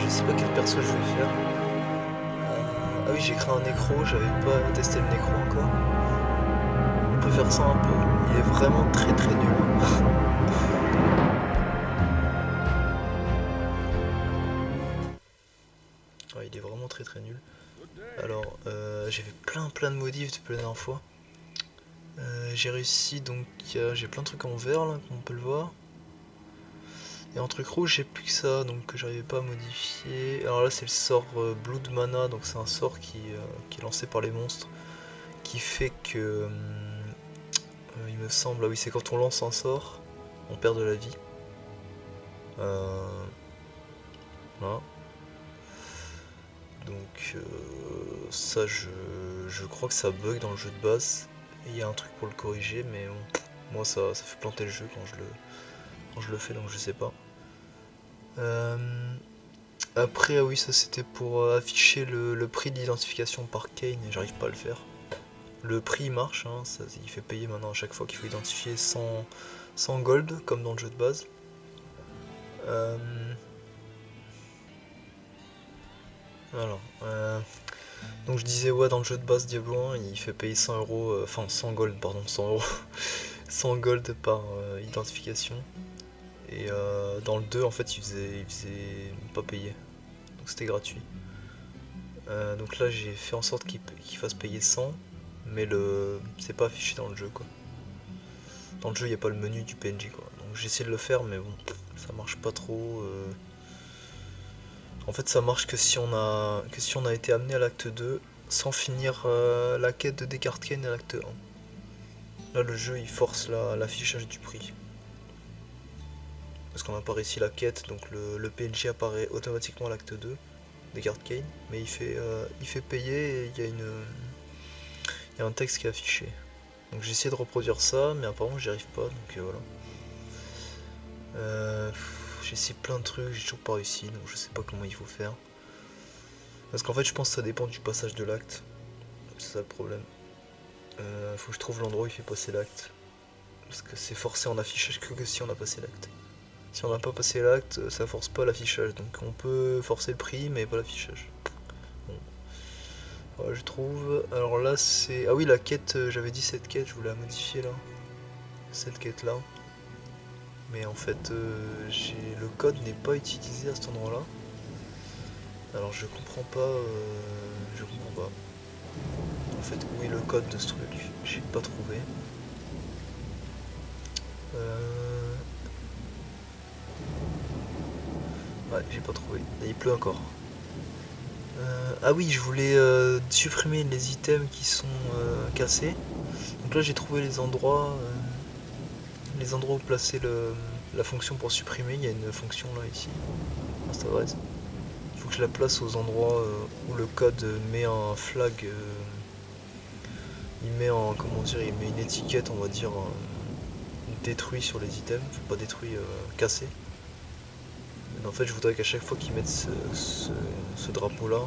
je sais pas quel perso je vais faire. Ah oui, j'ai créé un nécro, j'avais pas testé le nécro encore. On peut faire ça un peu. Il est vraiment très très nul. Ouais, il est vraiment très très nul. Alors, j'ai fait plein de modifs depuis la dernière fois. J'ai réussi, donc j'ai plein de trucs en vert là, comme on peut le voir. Et en truc rouge, j'ai plus que ça, donc que j'arrivais pas à modifier. Alors là, c'est le sort Blood Mana, donc c'est un sort qui est lancé par les monstres, qui fait que, il me semble, ah oui, c'est quand on lance un sort, on perd de la vie. Euh, voilà. Donc ça, je crois que ça bug dans le jeu de base. Et il y a un truc pour le corriger, mais bon, moi ça fait planter le jeu quand je le fais, donc je sais pas. Euh, Après, ah oui, ça c'était pour afficher le prix de l'identification par Kane, et j'arrive pas à le faire. Le prix il marche, hein, ça, il fait payer maintenant à chaque fois qu'il faut identifier 100 gold, comme dans le jeu de base. Euh, alors, donc je disais, ouais, dans le jeu de base Diablo 1, il fait payer 100 euros, enfin 100 gold, pardon, 100 euros, 100 gold par identification. Et dans le 2, en fait, il faisait pas payer, donc c'était gratuit. Donc là, j'ai fait en sorte qu'il fasse payer 100, mais c'est pas affiché dans le jeu, quoi. Dans le jeu, il n'y a pas le menu du PNJ, quoi. Donc j'ai essayé de le faire, mais bon, ça marche pas trop. En fait, ça marche que si on a été amené à l'acte 2 sans finir la quête de Descartes Kane à l'acte 1. Là, le jeu, il force l'affichage du prix. Parce qu'on n'a pas réussi la quête, donc le PNJ apparaît automatiquement à l'acte 2, Descartes Kane, mais il fait payer et il y a un texte qui est affiché. Donc j'ai essayé de reproduire ça, mais apparemment j'y arrive pas, donc voilà. J'ai essayé plein de trucs, j'ai toujours pas réussi, donc je sais pas comment il faut faire. Parce qu'en fait je pense que ça dépend du passage de l'acte, c'est ça le problème. Faut que je trouve l'endroit où il fait passer l'acte. Parce que c'est forcé en affichage que si on a passé l'acte. Si on n'a pas passé l'acte, ça force pas l'affichage, donc on peut forcer le prix, mais pas l'affichage. Bon. Voilà, je trouve. Alors là c'est... Ah oui, la quête, j'avais dit cette quête, je voulais la modifier là. Cette quête là. Mais en fait, le code n'est pas utilisé à cet endroit-là. Alors je comprends pas, je comprends pas. En fait, où est le code de ce truc? J'ai pas trouvé. Euh... Ouais, j'ai pas trouvé. Et il pleut encore. Ah oui, je voulais supprimer les items qui sont cassés. Donc là, j'ai trouvé les endroits où placer la fonction pour supprimer. Il y a une fonction là ici. Instavrez. Il faut que je la place aux endroits où le code met un flag. Il met comment dire, il met une étiquette, on va dire, détruit sur les items, enfin, pas détruit, cassé. Mais en fait, je voudrais qu'à chaque fois qu'ils mettent ce drapeau-là,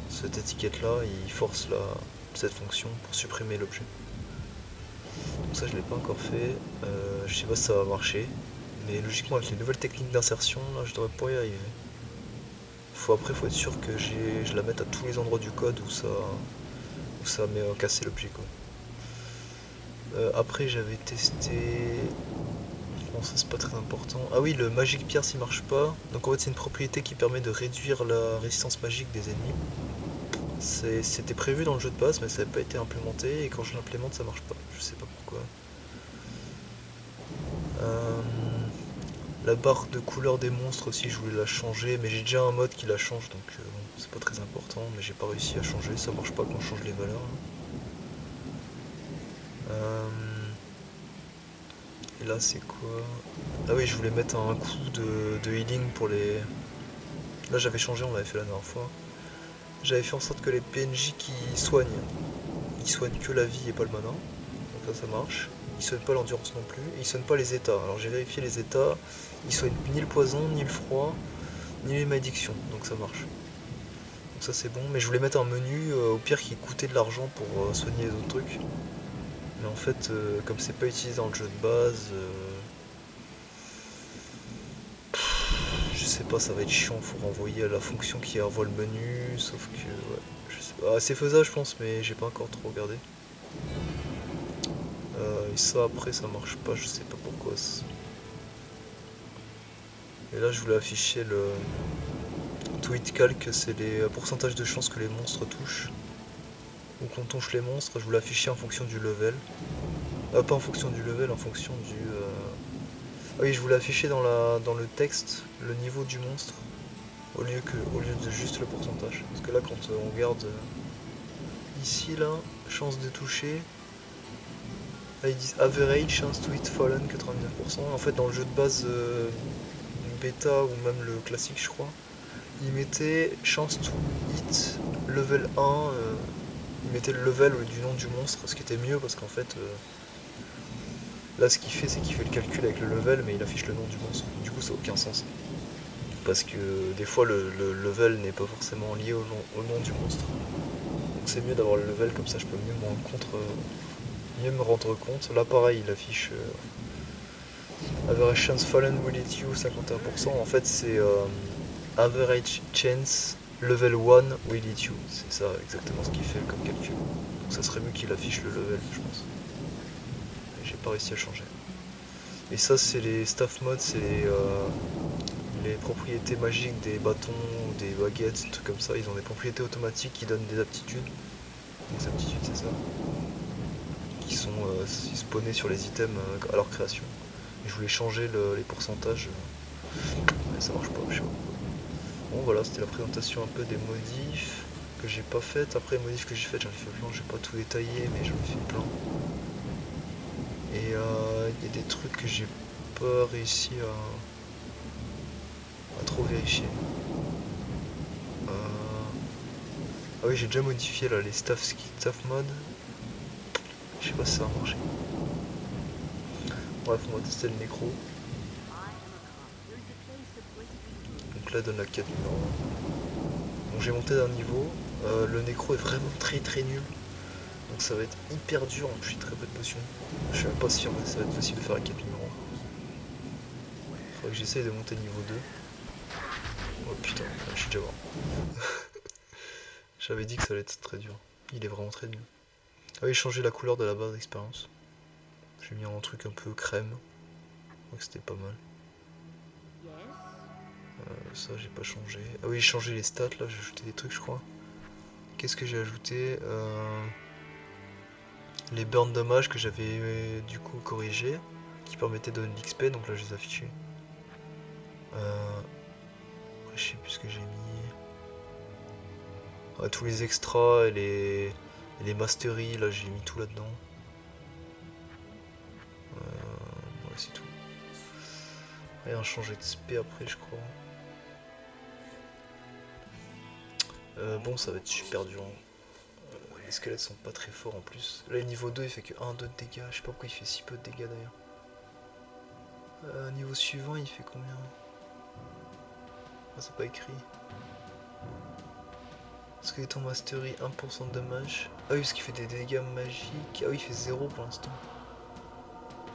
cette étiquette-là, ils forcent cette fonction pour supprimer l'objet. Donc ça, je l'ai pas encore fait. Je sais pas si ça va marcher, mais logiquement, avec les nouvelles techniques d'insertion, là, je devrais pas y arriver. Après, faut être sûr que je la mette à tous les endroits du code où ça met casser l'objet, quoi. Après, j'avais testé. Bon, ça c'est pas très important. Ah oui, le Magic Pierce il marche pas. Donc en fait, c'est une propriété qui permet de réduire la résistance magique des ennemis. C'était prévu dans le jeu de base, mais ça n'a pas été implémenté. Et quand je l'implémente, ça marche pas. Je sais pas pourquoi. Euh, la barre de couleur des monstres aussi, je voulais la changer. Mais j'ai déjà un mode qui la change, donc bon, c'est pas très important. Mais j'ai pas réussi à changer. Ça marche pas quand je change les valeurs, là. Euh, Et là, c'est quoi? Ah oui, je voulais mettre un coup de healing pour les... Là, j'avais changé, on l'avait fait la dernière fois. J'avais fait en sorte que les PNJ qui soignent, ils soignent que la vie et pas le mana. Donc ça marche. Ils soignent pas l'endurance non plus. Et ils soignent pas les états. Alors j'ai vérifié les états. Ils soignent ni le poison, ni le froid, ni les malédictions. Donc ça marche. Donc ça c'est bon. Mais je voulais mettre un menu, au pire, qui coûtait de l'argent pour soigner les autres trucs. Mais en fait, comme c'est pas utilisé dans le jeu de base, je sais pas, ça va être chiant, faut renvoyer à la fonction qui renvoie le menu, sauf que ouais, je sais pas. Ah, c'est faisable je pense, mais j'ai pas encore trop regardé. Et ça après ça marche pas, je sais pas pourquoi. Et là je voulais afficher le tweet calc, c'est les pourcentages de chances que les monstres touchent. Ou qu'on touche les monstres, je voulais afficher en fonction du level. Pas en fonction du level, en fonction du... Ah oui, je voulais afficher dans le texte le niveau du monstre au lieu de juste le pourcentage. Parce que là, quand on regarde ici, là, chance de toucher, là ils disent average chance to hit fallen 99%. En fait, dans le jeu de base bêta ou même le classique, je crois, ils mettaient chance to hit level 1. Ils mettaient le level du nom du monstre, ce qui était mieux parce qu'en fait, là, ce qu'il fait, c'est qu'il fait le calcul avec le level, mais il affiche le nom du monstre. Du coup, ça n'a aucun sens. Parce que des fois, le level n'est pas forcément lié au nom du monstre. Donc c'est mieux d'avoir le level, comme ça je peux mieux me rendre compte. Là, pareil, il affiche average chance fallen will hit you 51%. En fait, c'est average chance level 1 will hit you. C'est ça exactement ce qu'il fait comme calcul. Donc ça serait mieux qu'il affiche le level, je pense. J'ai pas réussi à changer. Et ça, c'est les staff modes, c'est les propriétés magiques des bâtons, des baguettes, des trucs comme ça. Ils ont des propriétés automatiques qui donnent des aptitudes. Les aptitudes, c'est ça. Qui sont spawnés sur les items à leur création. Et je voulais changer les pourcentages. Mais ça marche pas, je sais pas. Bon, voilà, c'était la présentation un peu des modifs que j'ai pas faites. Après, les modifs que j'ai faites, j'en ai fait plein. J'ai pas tout détaillé, mais j'en ai fait plein. Et il y a des trucs que j'ai pas réussi à trop vérifier. Ah oui, j'ai déjà modifié là les staff mode. Je sais pas si ça va marcher. Bref, on va tester le nécro. Donc là, donne la quête numéro 1. Bon, j'ai monté d'un niveau. Le nécro est vraiment très nul. Donc ça va être hyper dur. Je suis très peu de potions. Je suis même pas sûr que ça va être possible de faire la quête numéro 1. Faudrait que j'essaye de monter niveau 2. Oh putain, je suis déjà mort. J'avais dit que ça allait être très dur. Il est vraiment très nul. Ah oui, changer la couleur de la barre d'expérience. J'ai mis un truc un peu crème. Je crois que c'était pas mal. Ça, j'ai pas changé. Ah oui, j'ai changé les stats là, j'ai ajouté des trucs, je crois. Qu'est-ce que j'ai ajouté les burn dommages que j'avais du coup corrigé, qui permettaient de donner de l'XP, donc là je les ai affichés. Je sais plus ce que j'ai mis. Tous les extras et les masteries, là j'ai mis tout là-dedans. Ouais, c'est tout. Rien changé de spé après, je crois. Bon, ça va être super dur. Les squelettes sont pas très forts en plus. Là, le niveau 2 il fait que 1-2 de dégâts. Je sais pas pourquoi il fait si peu de dégâts d'ailleurs. Niveau suivant, il fait combien? Ah, c'est pas écrit. Skeleton Mastery, 1% de dommage. Ah oui, parce qu'il fait des dégâts magiques. Ah oui, il fait 0 pour l'instant.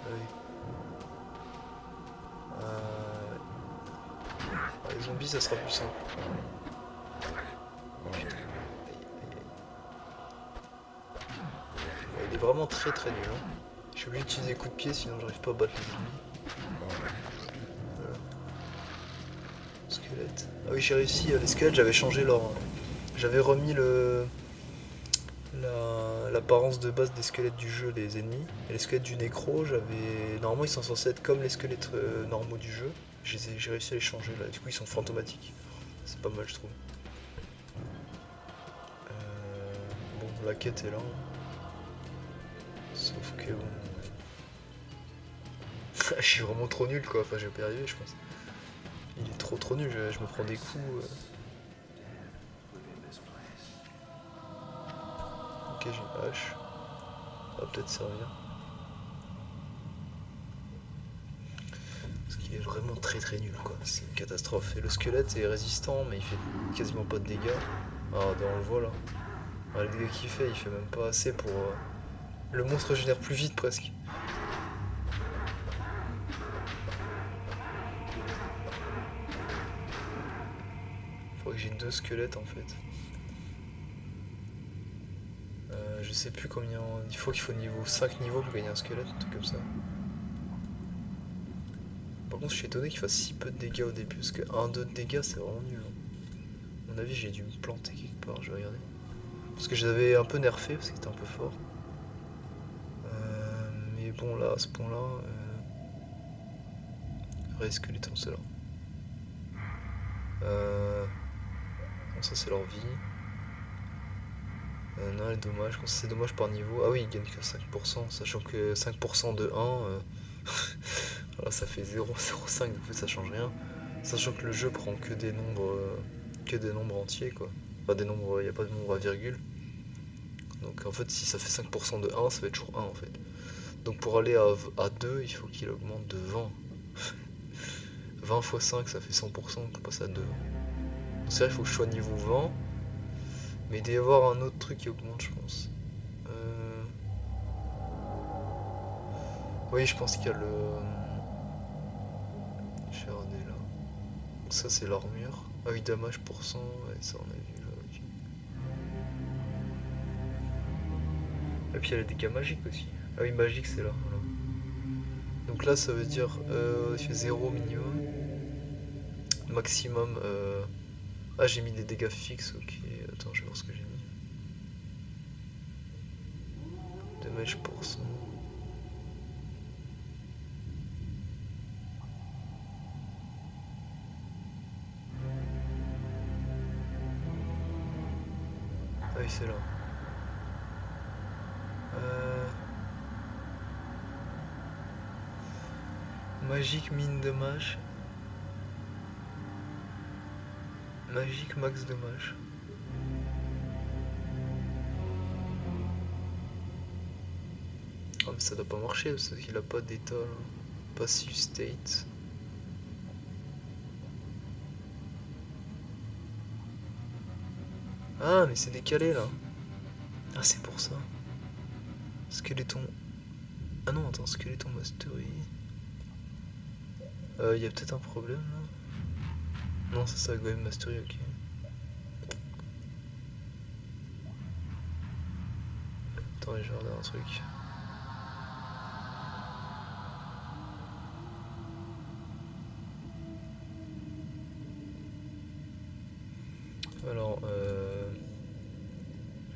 Ah oui. Les zombies, ça sera plus simple. Putain. Il est vraiment très nul. Hein. Je suis obligé d'utiliser des coups de pied, sinon j'arrive pas à battre les ennemis. Voilà. Squelette. Ah oui, j'ai réussi. Les squelettes, j'avais changé leur... J'avais remis l'apparence de base des squelettes du jeu, les ennemis. Et les squelettes du nécro, j'avais... Normalement, ils sont censés être comme les squelettes normaux du jeu. J'ai réussi à les changer là. Du coup, ils sont fantomatiques. C'est pas mal, je trouve. Bon, la quête est là. Sauf que bon... je suis vraiment trop nul quoi, enfin je vais pas y arriver je pense. Il est trop nul, je me prends des coups. Ok, j'ai une hache. Ça va peut-être servir. Parce qu'il est vraiment très nul quoi, c'est une catastrophe. Et le squelette est résistant mais il fait quasiment pas de dégâts. Ah, on le voit là. Ah, les dégâts qu'il fait, il fait même pas assez pour... Le monstre génère plus vite presque. Faudrait que j'ai 2 squelettes en fait. Je sais plus combien. Il faut niveau 5 niveaux pour gagner un squelette, un truc comme ça. Par contre, je suis étonné qu'il fasse si peu de dégâts au début, parce que 1-2 de dégâts, c'est vraiment nul. À mon avis, j'ai dû me planter quelque part, je vais regarder. Parce que je l'avais un peu nerfé, parce qu'il était un peu fort. Mais bon, là, à ce point-là, vrai squeletton, c'est là. Bon, ça, c'est leur vie. Non, les dommages, quand c'est dommage par niveau. Ah oui, ils gagnent que 5%, sachant que 5% de 1, voilà, ça fait 0,05, donc en fait ça change rien. Sachant que le jeu prend que des nombres entiers, quoi. Enfin, des nombres, il n'y a pas de nombre à virgule. Donc en fait, si ça fait 5% de 1, ça va être toujours 1 en fait. Donc pour aller à 2, il faut qu'il augmente de 20. 20 x 5, ça fait 100%, donc on passe à 2. Donc c'est vrai, il faut que je sois niveau 20. Mais il doit y avoir un autre truc qui augmente, je pense. Oui, je pense qu'il y a le... Je vais regarder là. Ça, c'est l'armure. Ah oui, damage pour cent, ouais, ça on a vu là, ok. Et puis il y a les dégâts magiques aussi. Ah oui, magique, c'est là, voilà. Donc là, ça veut dire il fait 0 minimum. Maximum. Ah, j'ai mis des dégâts fixes, ok. Attends, je vais voir ce que j'ai mis. Damage pour cent. Ah oui, c'est là. Euh... Magique mine dommage. Magique max dommage. Ah, mais ça doit pas marcher parce qu'il a pas d'état là. Passive state. Ah, mais c'est décalé là. Ah, c'est pour ça. Skeleton. Ah non, attends, Skeleton Mastery. Y a peut-être un problème là. Non, c'est ça, Goem Mastery, ok. Attends, je vais regarder un truc. Alors,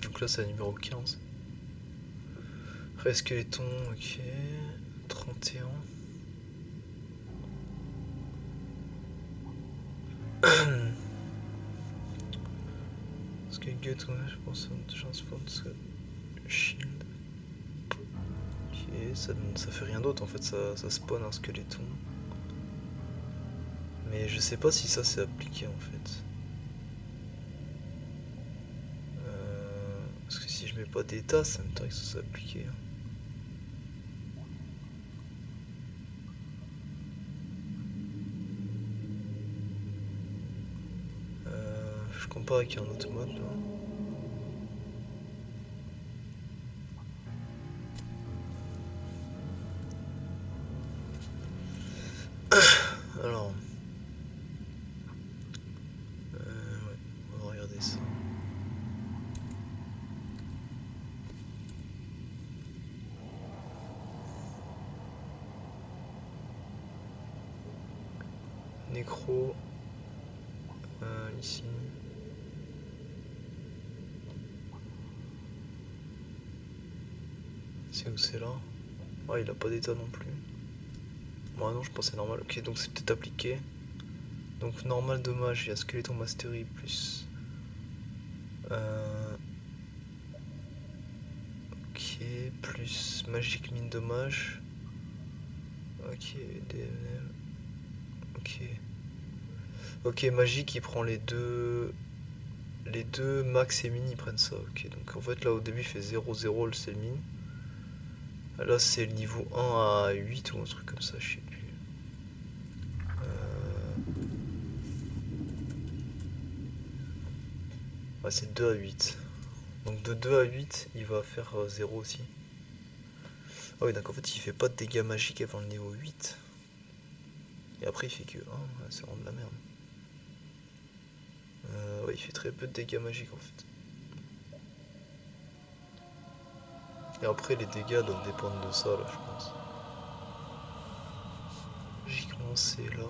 donc là c'est le numéro 15. Skeleton, ok. 31. Skullgate, ouais, je pense que transform shield. Ok, ça fait rien d'autre en fait, ça spawn un skeleton. Mais je sais pas si ça c'est appliqué en fait. Parce que si je mets pas d'état, ça me tient que ça soit appliqué. Je compare avec un autre mode là. Alors, ouais, on va regarder ça. Nécro, ici. C'est où c'est là? Ah, il a pas d'état non plus. Bon, non, je pensais normal. Ok, donc c'est peut-être appliqué. Donc normal dommage, il y a Skeleton Mastery plus. Ok, plus Magic Mine dommage. Ok, DMM. Ok. Ok, Magic il prend les deux. Les deux max et mine ils prennent ça. Ok, donc en fait là au début il fait 0-0 c'est le mine. Là c'est le niveau 1 à 8 ou un truc comme ça, je sais plus. Ouais, c'est 2 à 8. Donc de 2 à 8 il va faire 0 aussi. Ah oui, donc en fait il fait pas de dégâts magiques avant le niveau 8. Et après il fait que 1, c'est vraiment de la merde. Ouais, il fait très peu de dégâts magiques en fait. Et après, les dégâts doivent dépendre de ça, là, je pense. Logiquement, c'est là.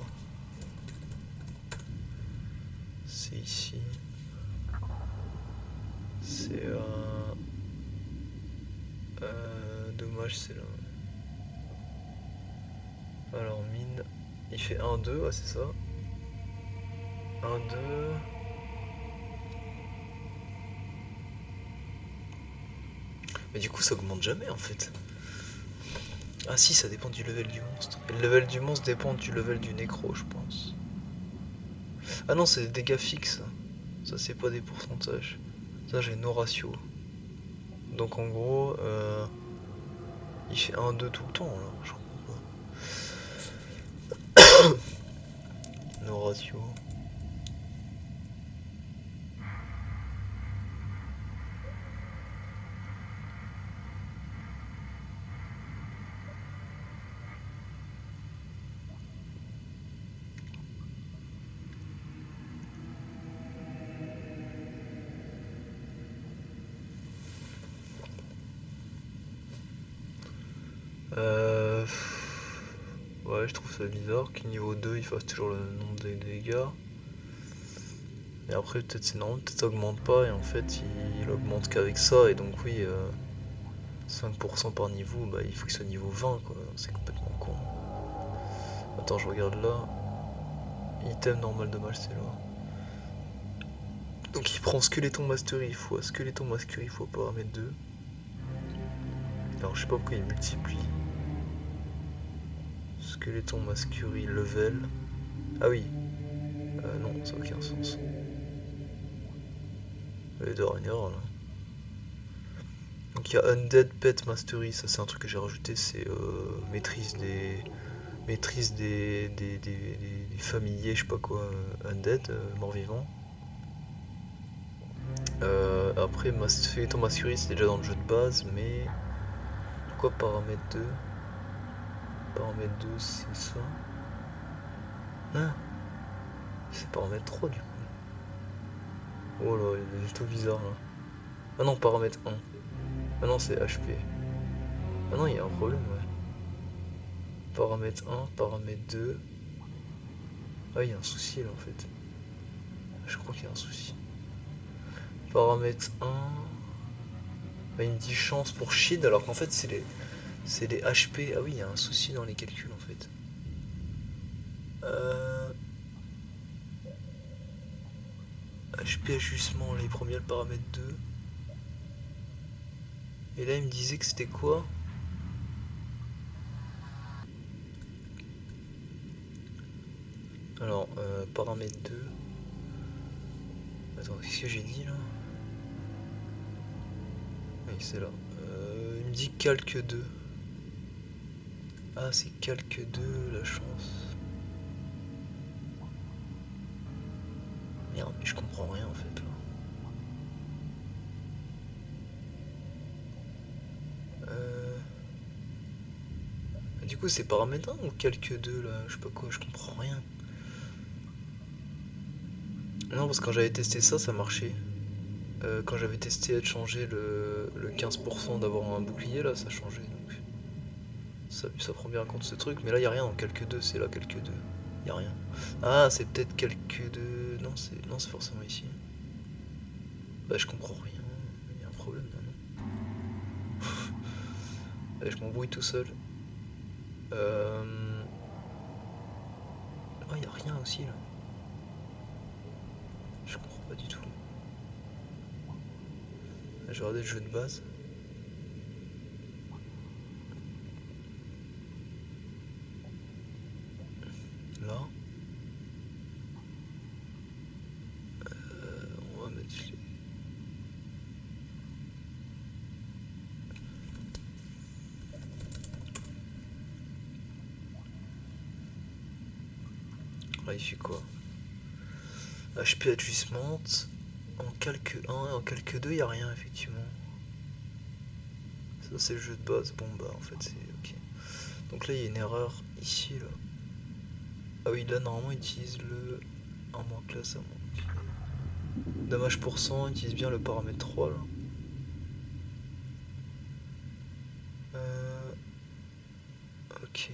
C'est ici. C'est dommage, c'est là. Alors, mine. Il fait 1-2, ouais, c'est ça. 1-2. Mais du coup, ça augmente jamais en fait. Ah si, ça dépend du level du monstre. Et le level du monstre dépend du level du nécro, je pense. Ah non, c'est des dégâts fixes. Ça, c'est pas des pourcentages. Ça, j'ai no ratio. Donc en gros, il fait 1-2 tout le temps, là. Je comprends pas. No ratio. Euh... Ouais, je trouve ça bizarre qu'au niveau 2 il fasse toujours le nombre de dégâts. Et après, peut-être c'est normal, peut-être ça augmente pas, et en fait, il augmente qu'avec ça, et donc oui, 5% par niveau, bah il faut qu'il soit niveau 20, quoi. C'est complètement con. Attends, je regarde là. Item normal de match, c'est là. Donc il prend Skeleton Mastery fois Skeleton Mastery fois paramètre 2. Alors je sais pas pourquoi il multiplie. Skeleton Mastery level. Ah oui. Non, ça n'a aucun sens. Il doit y avoir une erreur là. Donc il y a Undead Pet Mastery, ça c'est un truc que j'ai rajouté, c'est maîtrise des familiers, je sais pas quoi, Undead, mort-vivant. Après, Skeleton Mastery c'est déjà dans le jeu de base, mais pourquoi paramètre 2? Paramètre 2 c'est ça. Ah, c'est paramètre 3 du coup. Oh là, il y a des trucs bizarres là. Ah non, paramètre 1. Ah non, c'est HP. Ah non, il y a un problème, ouais. Paramètre 1, paramètre 2. Ah, il y a un souci là en fait. Je crois qu'il y a un souci. Paramètre 1. Ah, il me dit chance pour shield alors qu'en fait c'est les HP. Ah oui, il y a un souci dans les calculs en fait. Euh, HP ajustement, les premiers le paramètre 2. Et là il me disait que c'était quoi? Alors, paramètre 2. Attends, qu'est-ce que j'ai dit là? Oui, c'est là. Il me dit calque 2. Ah, c'est calque 2, la chance. Merde, mais je comprends rien en fait là. Euh... Du coup, c'est paramètre 1 ou calque 2 là? Je sais pas quoi, je comprends rien. Non, parce que quand j'avais testé ça, ça marchait. Quand j'avais testé de changer le 15% d'avoir un bouclier là, ça changeait donc. Ça prend bien en compte ce truc, mais là y a rien en calque 2, c'est là calque 2. Y a rien. Ah, c'est peut-être calque 2. Non, c'est forcément ici. Bah, je comprends rien. Il y a un problème là, non? Allez, je m'embrouille tout seul. Euh... Oh, y a rien aussi là. Je comprends pas du tout. Je vais regarder le jeu de base. Là. On va mettre. Là, il fait quoi? HP Adjustment. En calque 1 et en calque 2, il a rien effectivement. Ça, c'est le jeu de base. Bon, bah, en fait, c'est ok. Donc là, il y a une erreur ici, là. Ah oui, là, normalement, il utilise le. Un moins classe, un moins. Dommage pour 100, utilise bien le paramètre 3 là. Ok.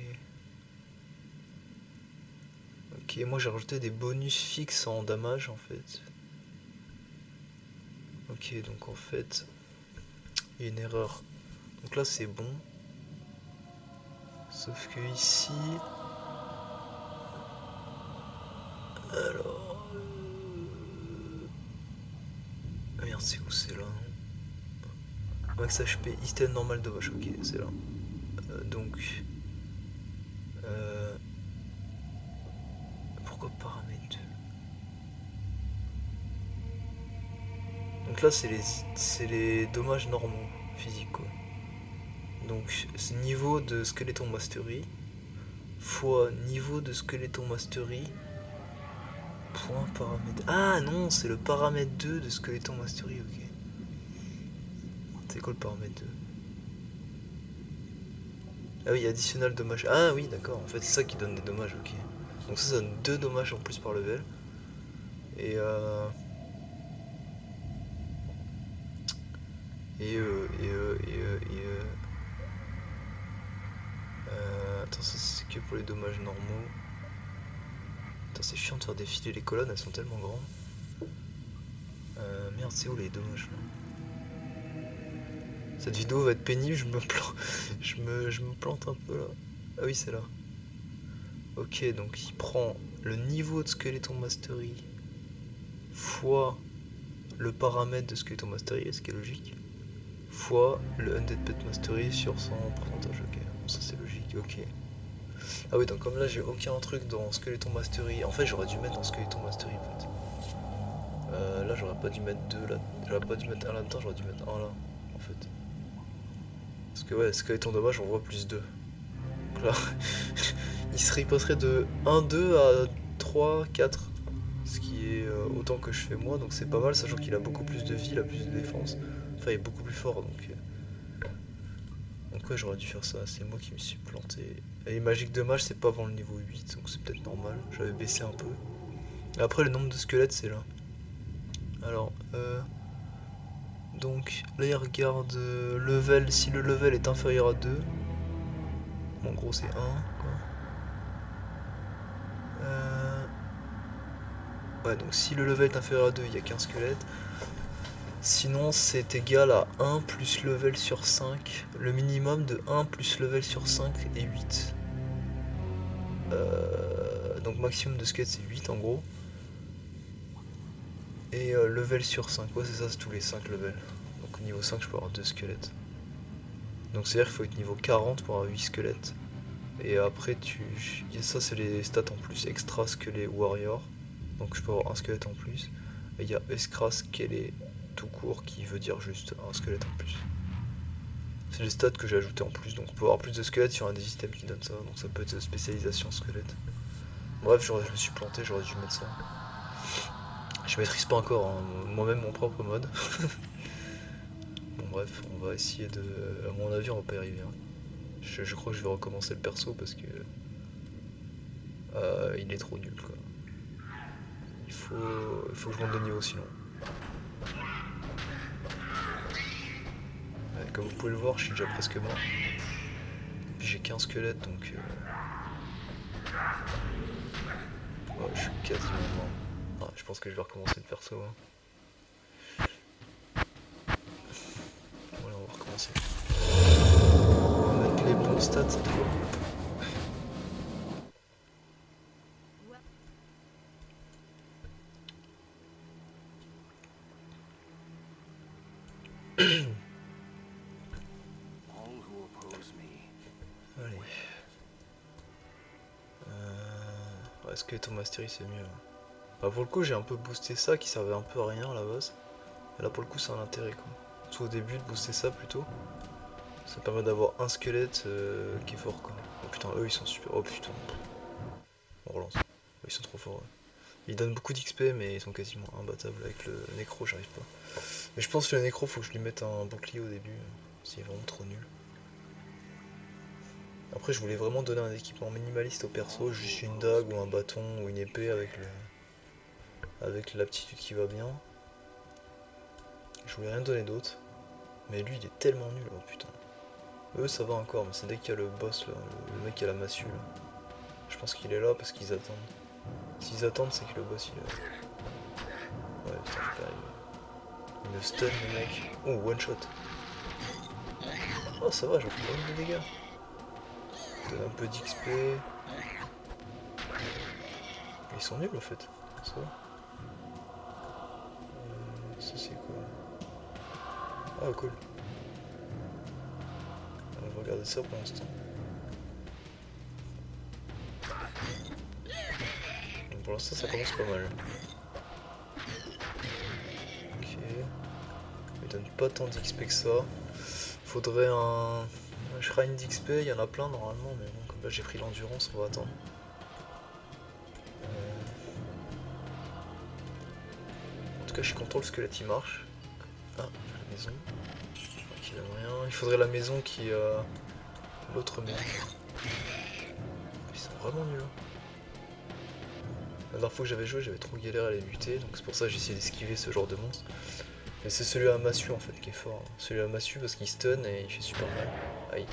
Ok, moi j'ai rajouté des bonus fixes en damage en fait. Ok, donc en fait, il y a une erreur. Donc là c'est bon. Sauf que ici... Alors... Ah merde, c'est où? C'est là, non? Max HP, item normal dommage, ok, c'est là. Donc... Pourquoi paramètre 2? Donc là c'est les dommages normaux, physiques quoi. Donc niveau de Skeleton Mastery, fois niveau de Skeleton Mastery, point paramètre... Ah non, c'est le paramètre 2 de Skeleton Mastery, ok. C'est quoi le paramètre 2? Ah oui, additionnel dommage. Ah oui, d'accord, en fait c'est ça qui donne des dommages, ok. Donc ça donne 2 dommages en plus par level. Et attends, ça c'est que pour les dommages normaux. Attends, c'est chiant de faire défiler les colonnes, elles sont tellement grandes. Merde, c'est où les dommages là? Cette vidéo va être pénible, je me plante, je me plante un peu là. Ah oui, c'est là. Ok, donc il prend le niveau de Skeleton Mastery fois le paramètre de Skeleton Mastery, ce qui est logique, fois le Undead Pet Mastery sur son pourcentage. Ok, ça c'est logique, ok. Ah oui, donc comme là j'ai aucun truc dans Skeleton Mastery, en fait j'aurais dû mettre dans Skeleton Mastery en fait. Là j'aurais pas dû mettre 2 là, j'aurais pas dû mettre un là-dedans, j'aurais dû mettre un là en fait. Parce que ouais, Skeleton dommage on voit plus 2. Donc là, il passerait de 1-2 à 3-4. Ce qui est autant que je fais moi, donc c'est pas mal, sachant qu'il a beaucoup plus de vie, il a plus de défense. Enfin, il est beaucoup plus fort, donc ouais, j'aurais dû faire ça, c'est moi qui me suis planté. Et magique de mage, c'est pas avant le niveau 8, donc c'est peut-être normal, j'avais baissé un peu. Et après, le nombre de squelettes, c'est là. Alors, donc là, il regarde level, si le level est inférieur à 2. Bon, en gros, c'est 1, quoi. Ouais, donc si le level est inférieur à 2, il n'y a qu'un squelette. Sinon, c'est égal à 1 plus level sur 5. Le minimum de 1 plus level sur 5 est 8. Donc maximum de squelettes, c'est 8 en gros. Et level sur 5, ouais, c'est ça, c'est tous les 5 levels. Donc au niveau 5, je peux avoir 2 squelettes. Donc c'est-à-dire qu'il faut être niveau 40 pour avoir 8 squelettes. Et après, ça, c'est les stats en plus. Extra squelette warrior. Donc je peux avoir un squelette en plus. Et il y a extra squelette tout court qui veut dire juste un squelette en plus. C'est les stats que j'ai ajouté en plus, donc on peut avoir plus de squelettes sur un des items qui donne ça, donc ça peut être spécialisation squelette. Bref, je me suis planté, j'aurais dû mettre ça. Je maîtrise pas encore hein, moi-même mon propre mode. Bon bref, on va essayer de... À mon avis on va pas y arriver. Hein. Je crois que je vais recommencer le perso parce que... il est trop nul quoi. Il faut que je monte de niveau sinon. Ouais, comme vous pouvez le voir, je suis déjà presque mort. Et puis j'ai qu'un squelette donc... Ouais, je suis quasiment mort. Ouais, je pense que je vais recommencer le perso. Hein. Voilà, on va recommencer. On va mettre les bons stats cette fois. Allez. Ouais, Skeleton Mastery c'est mieux. Bah, pour le coup j'ai un peu boosté ça qui servait un peu à rien à la base. Et là pour le coup c'est un intérêt quoi. Surtout au début de booster ça plutôt. Ça permet d'avoir un squelette qui est fort quoi. Oh putain eux ils sont super. Oh putain. On relance. Ils sont trop forts. Ouais. Ils donnent beaucoup d'XP mais ils sont quasiment imbattables avec le nécro j'arrive pas. Mais je pense que le nécro faut que je lui mette un bouclier au début. S'il est vraiment trop nul. Après je voulais vraiment donner un équipement minimaliste au perso, juste une dague ou un bâton ou une épée avec l'aptitude qui va bien. Je voulais rien donner d'autre. Mais lui il est tellement nul, oh putain. Eux ça va encore, mais c'est dès qu'il y a le boss là, le mec qui a la massue là. Je pense qu'il est là parce qu'ils attendent. S'ils attendent c'est que le boss il est là. Ouais putain je peux arriver. Il me stun le mec. Oh one shot. Oh ça va, j'en fais pas mal de dégâts. Donne un peu d'XP. Ils sont nuls en fait. Ça va. Ça c'est quoi? Ah cool. On va regarder ça pour l'instant. Pour l'instant ça commence pas mal. Ok. Il donne pas tant d'XP que ça. Faudrait un shrine d'XP, il y en a plein normalement, mais bon comme là j'ai pris l'endurance, on va attendre. En tout cas je suis content, le squelette il marche. Ah, la maison. Qui donne rien. Il faudrait la maison qui l'autre maison. Ils sont vraiment nuls. La dernière fois que j'avais joué, j'avais trop galéré à les buter, donc c'est pour ça que j'ai essayé d'esquiver ce genre de monstre. Mais c'est celui à massue en fait qui est fort. Celui à massue parce qu'il stun et il fait super mal. Aïe.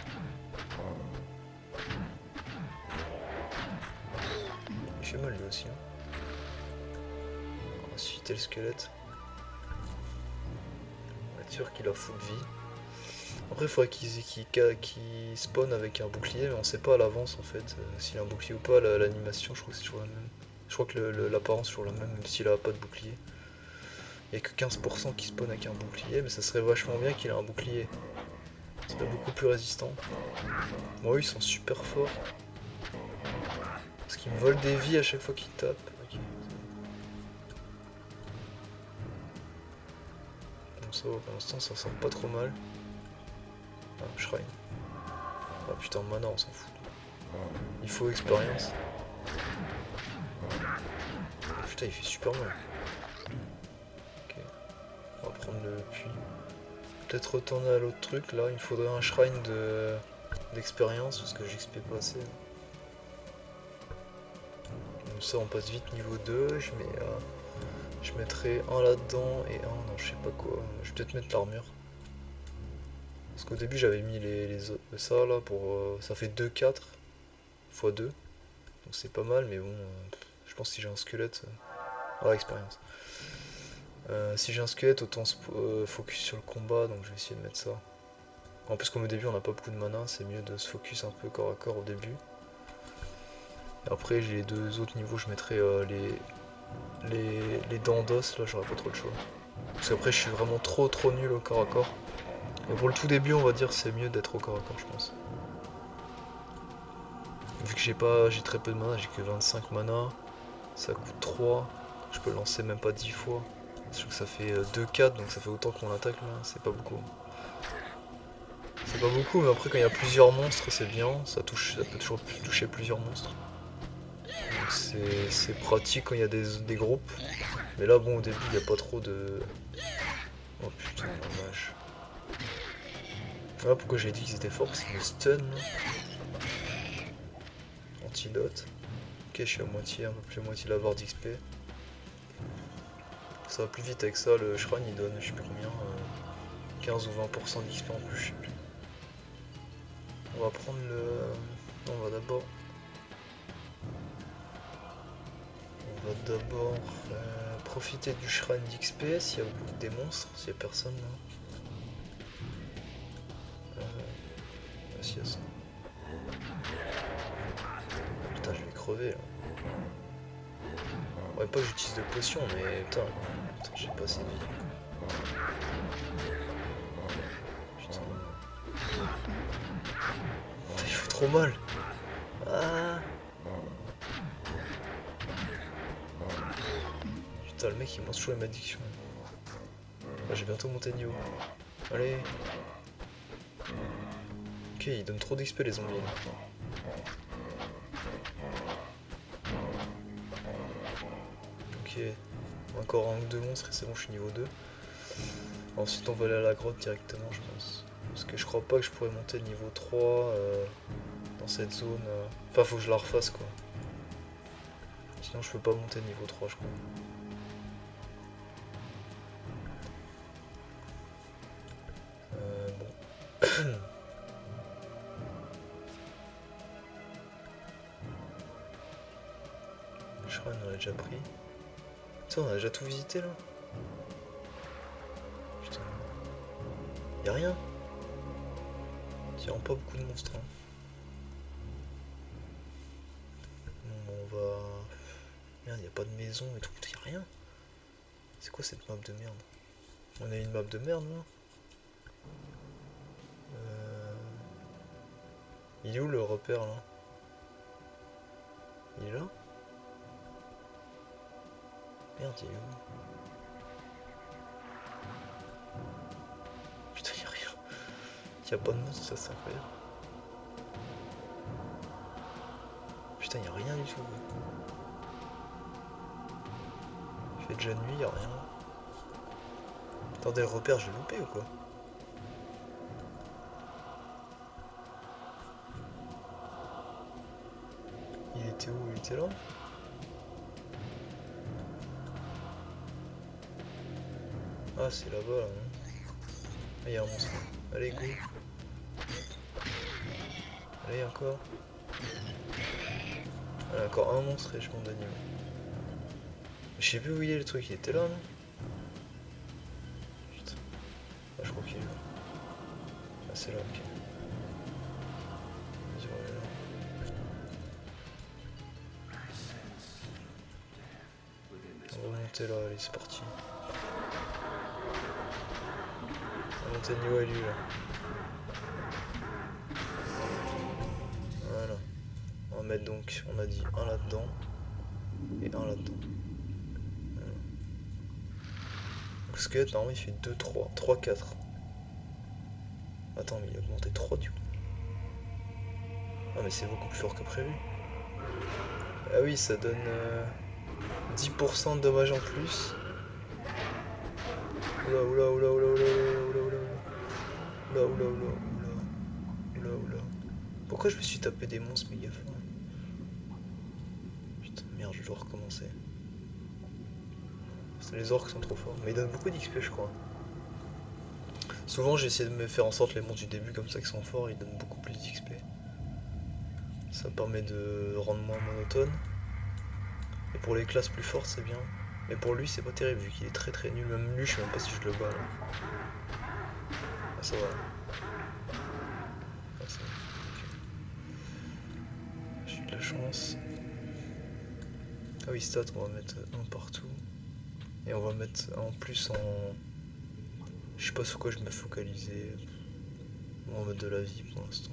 Il fait mal lui aussi. On va susciter le squelette. On va être sûr qu'il a full vie. Après il faudrait qu'il spawn avec un bouclier, mais on sait pas à l'avance en fait s'il a un bouclier ou pas. L'animation je crois que c'est toujours la même. Je crois que l'apparence est toujours la même s'il a pas de bouclier. Il n'y a que 15% qui spawn avec un bouclier, mais ça serait vachement bien qu'il ait un bouclier. Ça serait beaucoup plus résistant. Bon, eux ils sont super forts. Parce qu'ils me volent des vies à chaque fois qu'ils tapent. Okay. Bon, ça va, pour l'instant ça sent pas trop mal. Ah, shrine. Ah putain, mana on s'en fout. Il faut expérience. Oh, putain, il fait super mal. Ok. On va prendre le puits. Peut-être retourner à l'autre truc là. Il faudrait un shrine d'expérience parce que j'XP pas assez. Comme ça on passe vite niveau 2. Je mettrai un là-dedans et un, non je sais pas quoi. Je vais peut-être mettre l'armure. Parce qu'au début j'avais mis ça là pour. Ça fait 2-4 x 2. Donc c'est pas mal, mais bon. Je pense que si j'ai un squelette. Ah, expérience. Si j'ai un squelette, autant focus sur le combat, donc je vais essayer de mettre ça. En plus, comme au début on n'a pas beaucoup de mana, c'est mieux de se focus un peu corps à corps au début. Et après, j'ai les deux autres niveaux, je mettrai les dents d'os, là j'aurai pas trop le choix. Parce qu'après, je suis vraiment trop nul au corps à corps. Et pour le tout début, on va dire c'est mieux d'être au corps à corps, je pense. Vu que j'ai très peu de mana, j'ai que 25 mana, ça coûte 3, je peux le lancer même pas 10 fois. Je trouve que ça fait 2-4, donc ça fait autant que mon attaque là, c'est pas beaucoup. C'est pas beaucoup, mais après quand il y a plusieurs monstres, c'est bien, ça peut toujours toucher plusieurs monstres. Donc c'est pratique quand il y a des groupes. Mais là bon au début il n'y a pas trop de... Oh putain la vache. Voilà pourquoi j'ai dit qu'ils étaient forts, parce qu'ils me stun. Antidote. Ok, je suis à moitié, un peu plus à moitié la barre d'XP. Ça va plus vite avec ça, le shrine il donne je sais plus combien, 15 ou 20% d'XP en plus, je sais plus. On va prendre le... Non, on va d'abord profiter du shrine d'XP s'il y a des monstres, s'il y a personne là. S'il y a ça. Putain, je vais crever là. Ouais, pas que j'utilise de potions, mais putain j'ai pas assez de vie. Putain. Il fout trop mal. Ah. Putain, le mec il mange toujours les malédictions. Ah, j'ai bientôt monté de niveau. Allez. Ok, il donne trop d'XP les zombies. Ok. Encore un ou deux monstres et c'est bon, je suis niveau 2. Ensuite on va aller à la grotte directement je pense. Parce que je crois pas que je pourrais monter niveau 3 dans cette zone. Enfin faut que je la refasse quoi. Sinon je peux pas monter niveau 3 je crois. Je crois qu'on en a déjà pris. Ça, on a déjà tout visité là. Putain. Y'a rien. Y'a pas beaucoup de monstres. Hein. Bon, on va. Merde, y'a pas de maison et tout. Y'a rien. C'est quoi cette map de merde? On a une map de merde là. Il est où le repère là? Il est là? Merde, il est où? Putain, y'a rien. Y'a pas de monstre, ça c'est incroyable. Putain, y'a rien du tout. Il fait déjà nuit, y'a rien. Attendez, le repère, j'ai loupé ou quoi? Il était où? Il était là? Ah, c'est là-bas là. Ah, y'a un monstre. Allez, go. Allez, encore. Allez, encore un monstre et je m'en d'anime. Je sais plus où il est le truc, il était là, non? Putain. Ah, je crois qu'il est là. Ah, c'est là, ok. Vas-y, on est là. On va monter là, allez, c'est parti. On va monter de niveau à lui là. Voilà. On va mettre donc, on a dit un là-dedans et un là-dedans. Voilà. Donc le squelette normalement il fait 2, 3, 3, 4. Attends, mais il a augmenté 3 du coup. Ah mais c'est beaucoup plus fort que prévu. Ah oui, ça donne 10% de dommages en plus. Oula oula oula oula oula oula oula oula oula oula oula oula. Pourquoi je me suis tapé des monstres méga forts? Putain merde, je dois recommencer. C'est les orques qui sont trop forts. Mais ils donnent beaucoup d'XP je crois. Souvent j'ai essayé de me faire en sorte les monstres du début comme ça qui sont forts, ils donnent beaucoup plus d'XP. Ça permet de rendre moins monotone. Et pour les classes plus fortes c'est bien. Mais pour lui c'est pas terrible vu qu'il est très très nul. Même lui je sais même pas si je le bats là. Ah ça va. Ah, ça va. Okay. J'ai eu de la chance. Ah oui stats on va mettre un partout. Et on va mettre en plus en... Je sais pas sur quoi je me focaliser. On va mettre de la vie pour l'instant.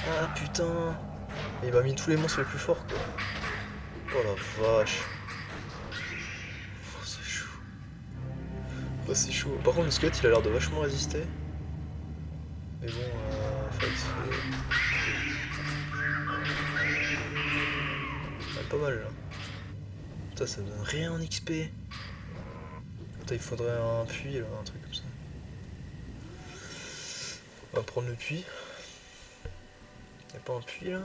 Ah putain! Il m'a mis tous les monstres les plus forts quoi. Oh la vache. Oh c'est chaud. Oh c'est chaud. Par contre le squelette il a l'air de vachement résister. Mais bon, fallait se faire... Ah, pas mal là. Putain ça donne rien en XP. Putain il faudrait un puits là, un truc comme ça. On va prendre le puits. Y'a pas un puits là?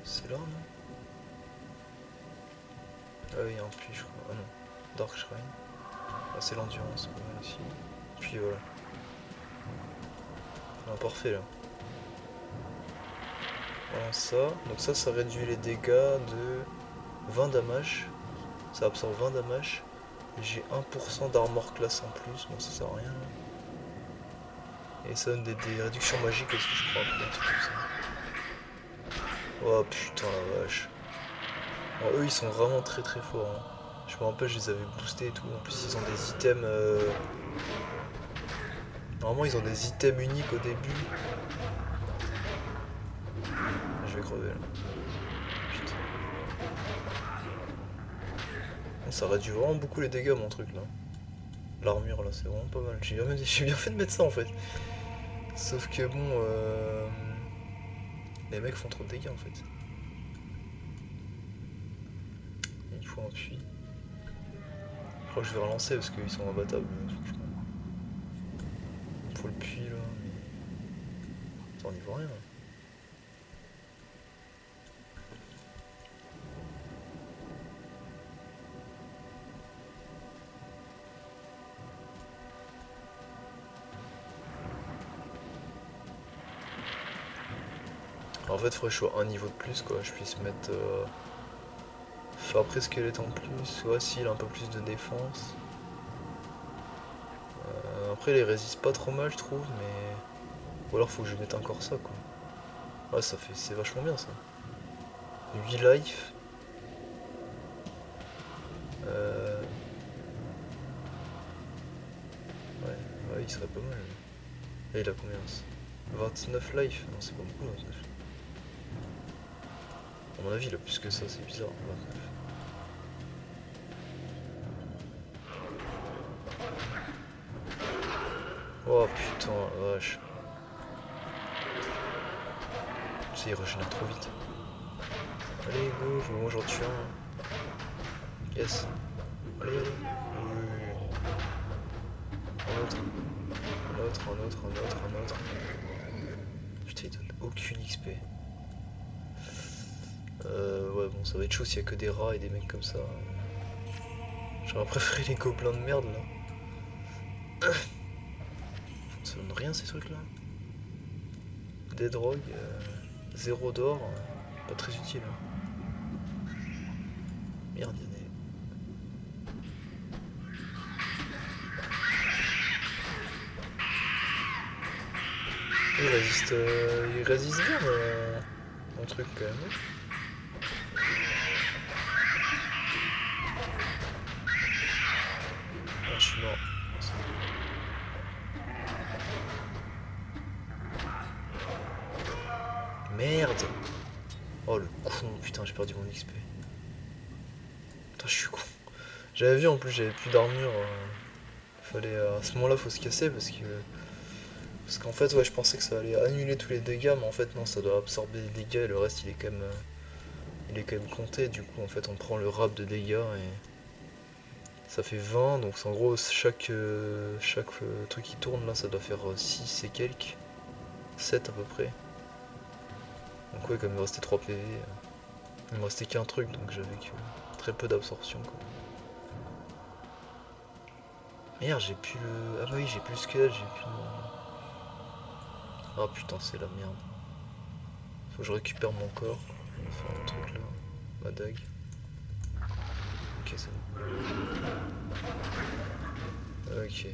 C'est là non? Ah oui, y'a un puits je crois. Ah non. Dark Shrine. Ah, c'est l'endurance, pas mal aussi. Puis voilà. Ah, parfait là. Voilà ça. Donc ça réduit les dégâts de 20 damage. Ça absorbe 20 damage. J'ai 1% d'armor class en plus, donc ça sert à rien. Là. Et ça donne des réductions magiques aussi, je crois. Un truc comme ça. Oh putain la vache. Alors, eux ils sont vraiment très très forts. Hein. Je me rappelle, je les avais boostés et tout. En plus, ils ont des items. Normalement, ils ont des items uniques au début. Je vais crever là. Putain. Ça réduit vraiment beaucoup les dégâts, mon truc là. L'armure là, c'est vraiment pas mal. J'ai bien fait de mettre ça en fait. Sauf que bon, les mecs font trop de dégâts en fait. Il faut un puits. Je crois que je vais relancer parce qu'ils sont imbattables, franchement. Il faut le puits là, mais... Attends, on y voit rien là. En fait, faudrait que je sois un niveau de plus, quoi. Je puisse mettre. Faire après squelette en plus. Ouais, si, il a un peu plus de défense. Après, il résiste pas trop mal, je trouve, mais. Ou alors, faut que je mette encore ça, quoi. Ouais, ça fait. C'est vachement bien, ça. 8 life. Ouais, il serait pas mal. Et il a combien ça 29 life. Non, c'est pas beaucoup, 29. À mon avis, il a plus que ça, c'est bizarre. 29. Oh putain, la vache. Tu sais, il régénère trop vite. Allez, go, moi j'en tue un. Yes. Allez, allez. Oui. Un autre. Un autre, un autre, un autre, un autre. Putain, il donne aucune XP. Ouais, bon, ça va être chaud s'il y a que des rats et des mecs comme ça. J'aurais préféré les gobelins de merde là. Ça donne rien ces trucs là. Des drogues, 0 d'or, pas très utile. Merde, il y a des. Il résiste bien mon truc quand même. Ah, je suis mort. Merde. Oh le con, putain, j'ai perdu mon XP. Putain, je suis con. J'avais vu en plus, j'avais plus d'armure. Fallait à ce moment-là, faut se casser parce qu'en fait, ouais, je pensais que ça allait annuler tous les dégâts, mais en fait non, ça doit absorber les dégâts et le reste, il est quand même compté. Du coup, en fait, on prend le rap de dégâts et ça fait 20. Donc en gros, chaque truc qui tourne là, ça doit faire 6 et quelques, 7 à peu près. Donc ouais, comme il me restait 3 PV, il me restait qu'un truc, donc j'avais que très peu d'absorption quoi. Merde, j'ai plus le. Ah bah oui, j'ai plus le squelette, j'ai plus le. Ah putain, c'est la merde. Faut que je récupère mon corps. Enfin, mon truc là. Ma dague. Ok, c'est bon. Ok.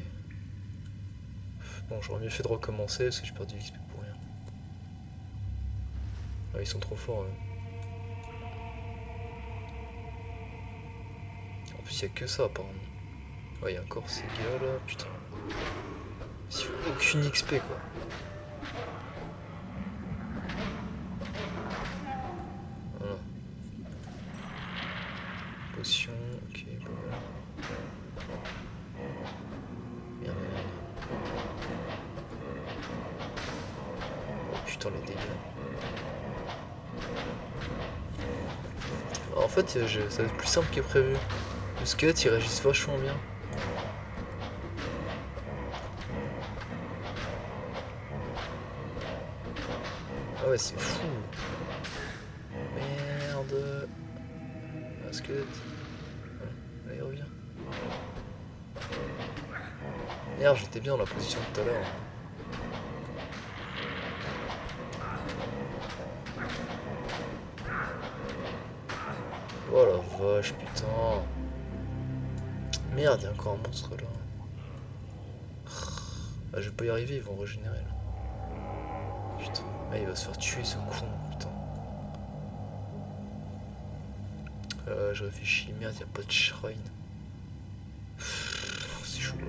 Bon, j'aurais mieux fait de recommencer parce que j'ai perdu l'XP pour rien. Ah, ils sont trop forts, En plus, il y a que ça apparemment. Ouais, il y a encore ces gars là, putain. Aucune XP quoi. Voilà. Potion, ok, pas mal. Merde, merde. Oh putain, les dégâts. Alors, en fait, ça va être plus simple que prévu. Le squelette il réagit vachement bien. Ah ouais, c'est fou. Merde. Un squelette. Allez, reviens. Merde, j'étais bien dans la position tout à l'heure. Oh la vache, putain. Merde, il y a encore un monstre là. Ah, je vais pas y arriver, ils vont régénérer là. Putain, ah, il va se faire tuer ce con, putain. Je réfléchis, merde, y a pas de shrine. C'est chaud là.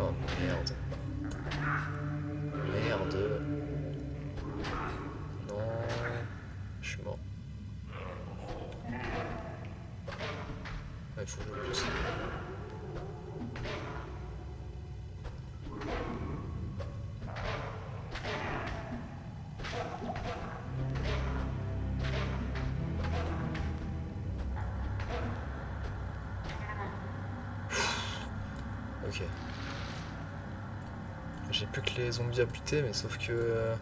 Oh merde. Merde. Non. Je suis mort. Ah, il faut que je pousse. Ok. J'ai plus que les zombies à buter, mais sauf que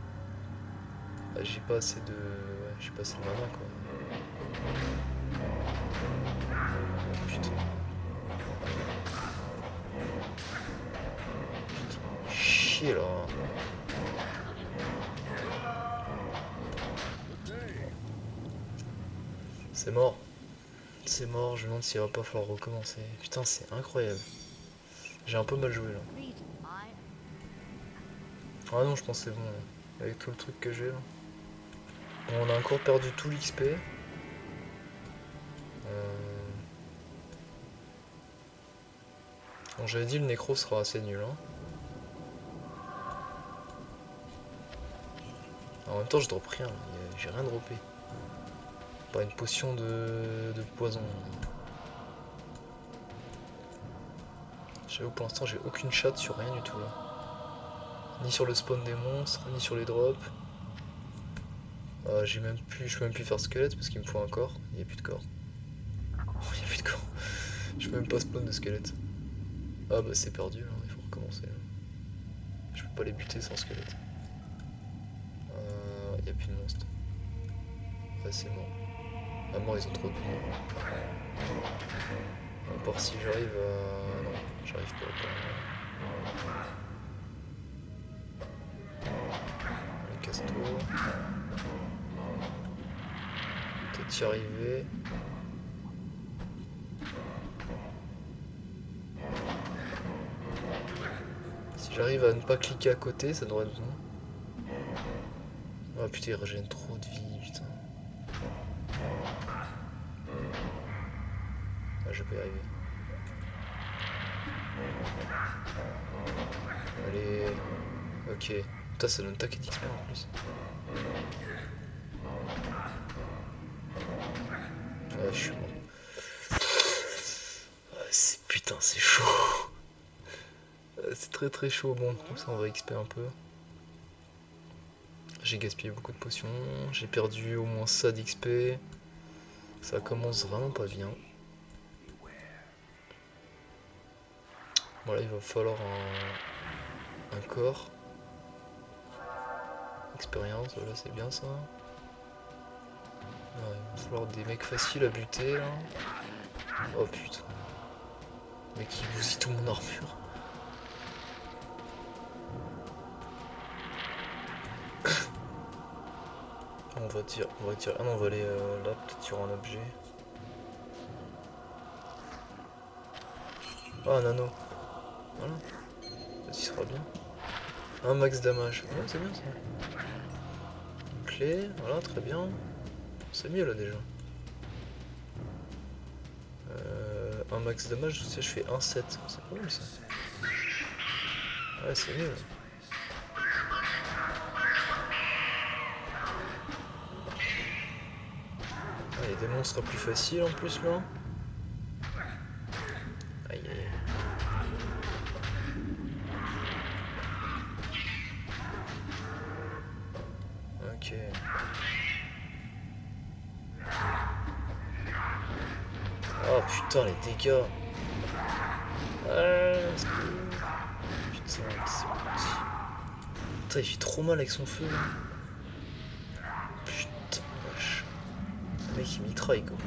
bah, j'ai pas assez de. Ouais, j'ai pas assez de mana quoi. Oh, putain. chier là. C'est mort. C'est mort, je me demande s'il va pas falloir recommencer. Putain, c'est incroyable. J'ai un peu mal joué là. Ah non, je pense que c'est bon. Là. Avec tout le truc que j'ai là. Bon, on a encore perdu tout l'XP. Bon, j'avais dit le nécro sera assez nul. Hein. En même temps, je drop rien. J'ai rien droppé. Pas une potion de poison. J'avoue, pour l'instant, j'ai aucune chatte sur rien du tout là. Ni sur le spawn des monstres, ni sur les drops. Je peux même plus faire squelette parce qu'il me faut un corps. Il n'y a plus de corps. Il n'y a plus de corps. Je peux même pas spawn de squelette. Ah bah c'est perdu là, il faut recommencer là. Je peux pas les buter sans squelette. Il n'y a plus de monstres. Ouais, c'est mort. À mort, ils ont trop de vie. À part si j'arrive à... Non, j'arrive pas. Allez, casse-toi. Peut-être y arriver. Si j'arrive à ne pas cliquer à côté, ça devrait être bon. Oh putain, il régène trop de vie, putain. Ah, je vais pas y arriver. Allez. Ok. Putain, ça donne taquet d'XP en plus. Ouais, je suis mort. Putain, c'est chaud. C'est très très chaud. Bon, comme ça on va XP un peu. J'ai gaspillé beaucoup de potions. J'ai perdu au moins ça d'XP. Ça commence vraiment pas bien. Voilà, il va falloir un corps. Expérience, voilà, c'est bien ça. Ouais, il va falloir des mecs faciles à buter là. Oh putain. Le mec il bousille tout mon armure. On va dire. Ah non, on va aller là, peut-être sur un objet. Ah, un anneau. Voilà. Ça sera bien. Un max damage. Ouais, c'est bien ça. Une clé, voilà, très bien. C'est mieux là déjà. Un max damage, si je fais 1,7. C'est pas mal ça. Ouais, c'est mieux. Il y a des monstres plus faciles en plus là. Aïe aïe. Ok. Oh putain les dégâts. Putain, c'est parti. Putain, il fait trop mal avec son feu là. Putain, vache. Le mec il mitraille quoi.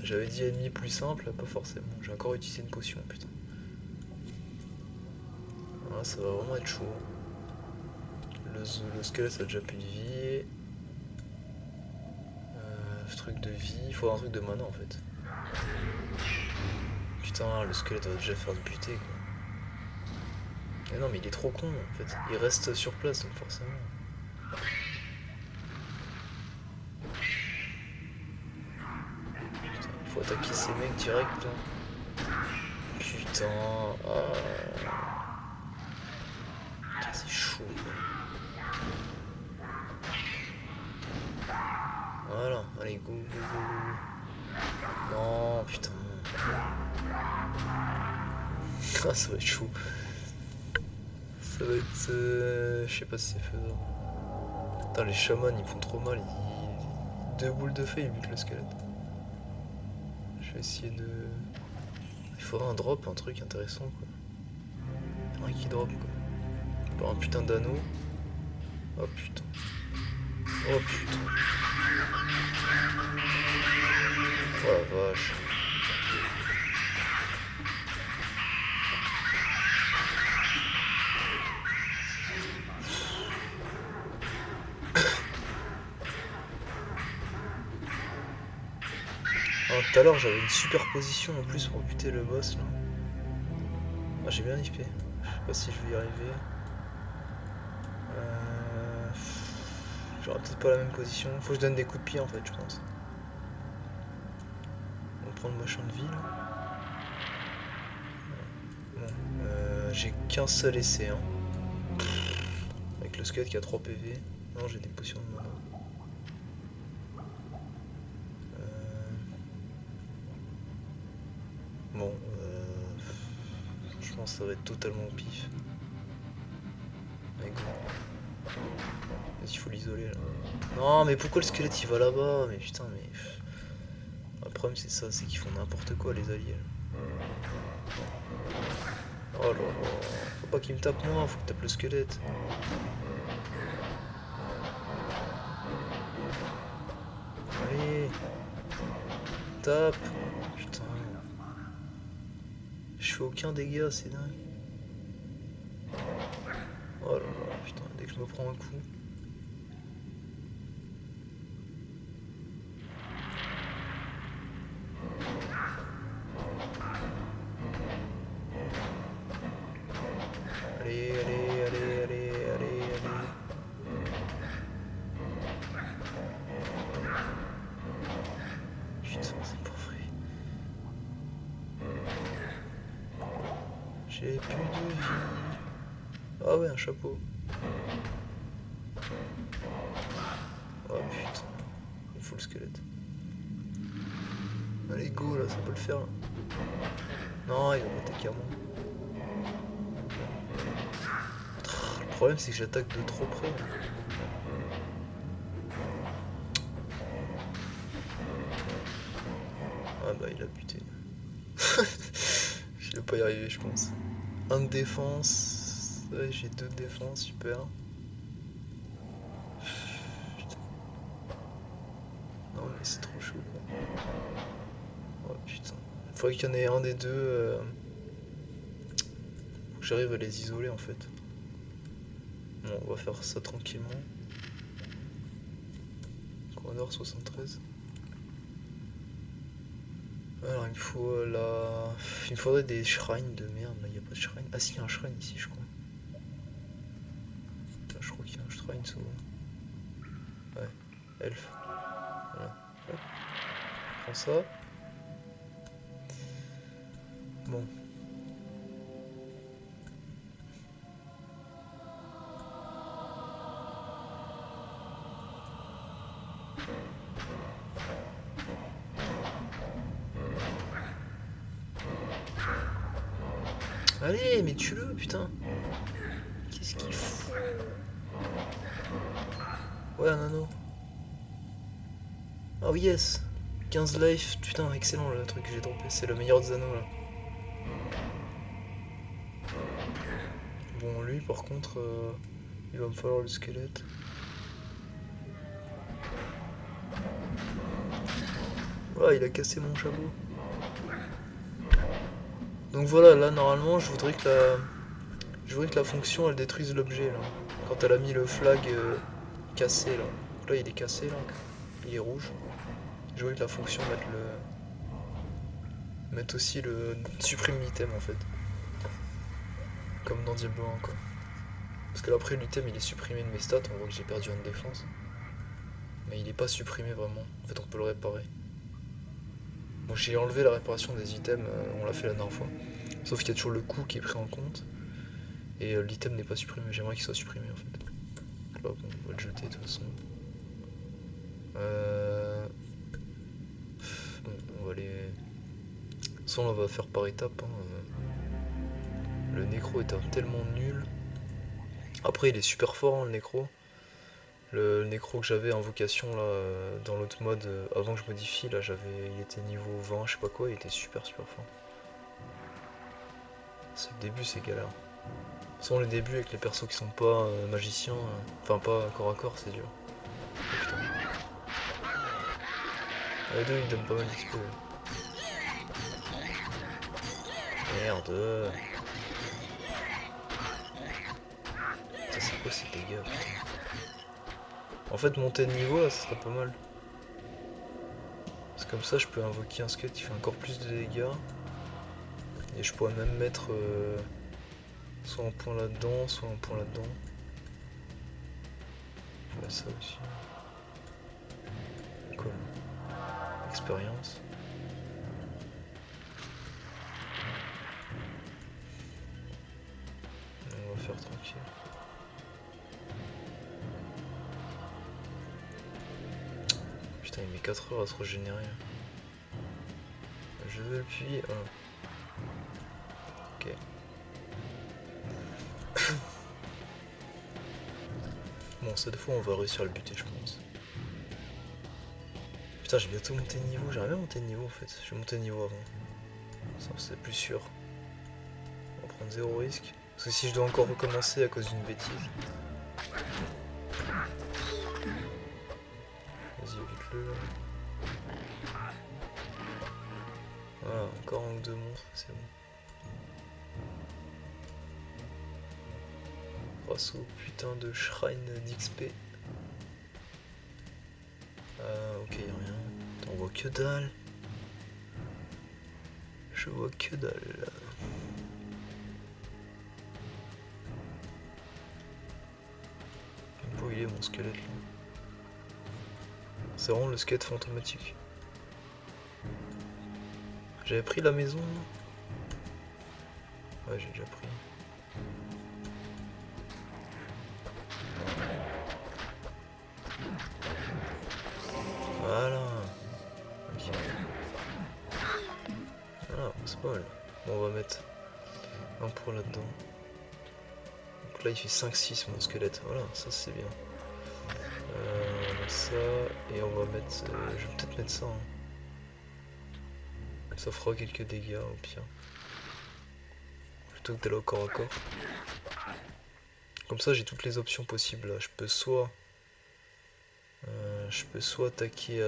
J'avais dit ennemi plus simple, pas forcément. J'ai encore utilisé une potion, putain. Voilà, ça va vraiment être chaud. Le squelette ça a déjà plus de vie. Truc de vie, il faut avoir un truc de mana en fait. Putain, le squelette va déjà faire de buter quoi. Mais non, mais il est trop con en fait. Il reste sur place donc forcément. Putain, il faut attaquer ces mecs direct là. Putain. Putain, c'est chaud quoi. Voilà, allez, go, go, go, go. Non, putain. Ah, ça va être chaud. Ça va être... je sais pas si c'est faisable. Putain, les chamans, ils me font trop mal. Deux boules de feu, ils butent le squelette. Je vais essayer de... Il faudrait un drop, un truc intéressant, quoi. Un qui drop, quoi. Pas un putain d'anneau. Oh, putain. Oh, putain. Oh la vache. Tout à l'heure j'avais une super position en plus pour buter le boss là. Ah, j'ai bien XP. Je sais pas si je vais y arriver. J'aurai peut-être pas la même position. Faut que je donne des coups de pied en fait, je pense. On va prendre machin de vie là. Bon, j'ai qu'un seul essai. Hein. Avec le squelette qui a 3 PV. Non, j'ai des potions de mana. Bon, je pense que ça va être totalement au pif. Allez, go. Vas-y, il faut l'isoler là. Non, mais pourquoi le squelette il va là-bas? Mais putain, mais. Le problème c'est ça, c'est qu'ils font n'importe quoi les alliés. Oh là là. Faut pas qu'il me tape moi, faut qu'il tape le squelette. Allez. Tape. Putain. Je fais aucun dégât, c'est dingue. Oh là là, putain, dès que je me prends un coup. Allez, allez, allez, allez, allez, allez. Putain, c'est pas vrai. J'ai plus de vie. Ah ouais, un chapeau. Oh putain, il faut le squelette. Allez, go là, ça peut le faire là. Non, il va m'attaquer à moi. Le problème c'est que j'attaque de trop près. Ah bah il a buté. Je vais pas y arriver je pense. Un de défense. Ouais, j'ai 2 de défense, super. Putain. Non mais c'est trop chaud quoi. Oh putain. Il faudrait qu'il y en ait un des deux. Faut que j'arrive à les isoler en fait. Bon, on va faire ça tranquillement. Commodore 73. Alors il me faut il me faudrait des shrines de merde, là il n'y a pas de shrine. Ah si, il y a un shrine ici je crois. Putain, je crois qu'il y a un shrine souvent. Ouais, elfe. Voilà. Hop. Prends ça. Bon. Allez, mais tue-le, putain. Qu'est-ce qu'il fout? Ouais, un anneau. Oh yes. 15 life, putain, excellent le truc que j'ai droppé. C'est le meilleur des anneaux là. Bon, lui par contre, il va me falloir le squelette. Voilà, il a cassé mon chapeau. Donc voilà, là normalement je voudrais que la fonction elle détruise l'objet là. Quand elle a mis le flag cassé là. Donc là il est cassé là. Il est rouge. Je voudrais que la fonction mette aussi le supprime l'item en fait. Comme dans Diablo 1 quoi. Parce que là après l'item il est supprimé de mes stats, on voit que j'ai perdu une défense. Mais il est pas supprimé vraiment. En fait on peut le réparer. Bon j'ai enlevé la réparation des items, on l'a fait la dernière fois. Sauf qu'il y a toujours le coût qui est pris en compte. Et l'item n'est pas supprimé, j'aimerais qu'il soit supprimé en fait. Là bon, on va le jeter de toute façon. Bon, on va les... De toute façon on va faire par étapes. Hein. Le nécro est tellement nul. Après il est super fort hein, le nécro. Le nécro que j'avais invocation là dans l'autre mode avant que je modifie là il était niveau 20 je sais pas quoi, il était super fort. C'est le début c'est galère. De toute façon les débuts avec les persos qui sont pas magiciens, enfin pas corps à corps c'est dur. Oh, putain. Les deux ils donnent pas mal d'XP. Merde. Ça c'est quoi ces dégâts putain. En fait monter de niveau là ça serait pas mal. Parce Comme ça je peux invoquer un squelette qui fait encore plus de dégâts. Et je pourrais même mettre soit un point là-dedans, soit un point là-dedans. Je fais ça aussi. Comme expérience. On va faire tranquille. Putain, il met 4 heures à se régénérer. Je vais appuyer. Ok. Bon, cette fois on va réussir à le buter, je pense. Putain, j'ai bientôt monté de niveau. J'aimerais bien monter de niveau en fait. Je vais monter de niveau avant. Ça, c'est plus sûr. On va prendre 0 risque. Parce que si je dois encore recommencer à cause d'une bêtise. Vas-y, évite-le. Voilà, encore un ou deux monstres, c'est bon. Grâce au putain de shrine d'XP. Ok, y'a rien. Attends, on voit que dalle. Je vois que dalle. Où il est mon squelette là? C'est vraiment le squelette fantomatique. J'avais pris la maison. Ouais, j'ai déjà pris. Voilà. Ok. Voilà, c'est pas mal. Bon, on va mettre un point là-dedans. Donc là, il fait 5-6 mon squelette. Voilà, ça c'est bien. On va mettre ça. Et on va mettre. Je vais peut-être mettre ça. Hein. Ça fera quelques dégâts au pire. Plutôt que d'aller au corps à corps. Comme ça, j'ai toutes les options possibles là. Je peux soit attaquer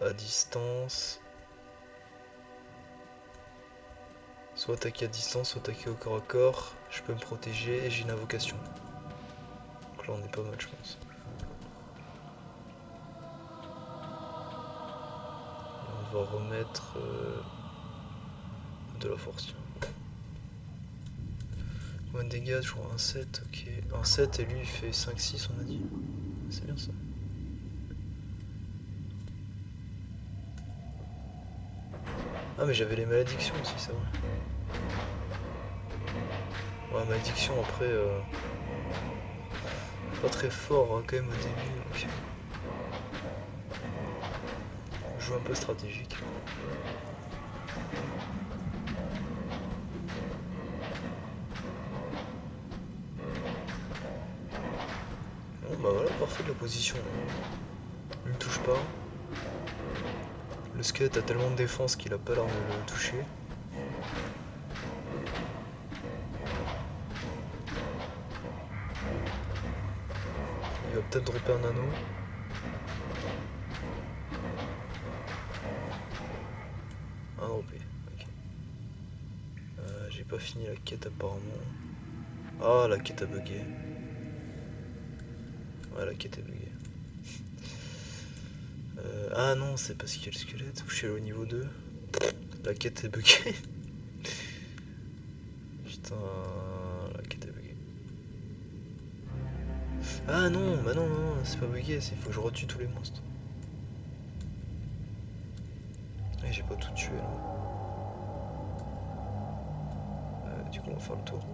à distance, soit attaquer à distance, soit attaquer au corps à corps. Je peux me protéger et j'ai une invocation. Donc là, on est pas mal, je pense. Et on va remettre de la force. Combien de dégâts? Je crois un 7, ok. Un 7 et lui il fait 5-6 on a dit. C'est bien ça. Ah mais j'avais les malédictions aussi, c'est vrai. Ouais, malédiction après... pas très fort hein, quand même au début. Donc... je joue un peu stratégique. Bon bah voilà, parfait de la position. Il me touche pas. Le squelette a tellement de défense qu'il a pas l'air de le toucher. Il va peut-être dropper un anneau. Un droppé, ok. J'ai pas fini la quête apparemment. Ah, la quête a bugué. Ouais, la quête est buguée. Ah non, c'est parce qu'il y a le squelette. Je suis allé au niveau 2. La quête est buguée. Putain, la quête est buguée. Ah non, bah non, non, c'est pas bugué, il faut que je retue tous les monstres. Et j'ai pas tout tué là. Du coup, on va faire le tour.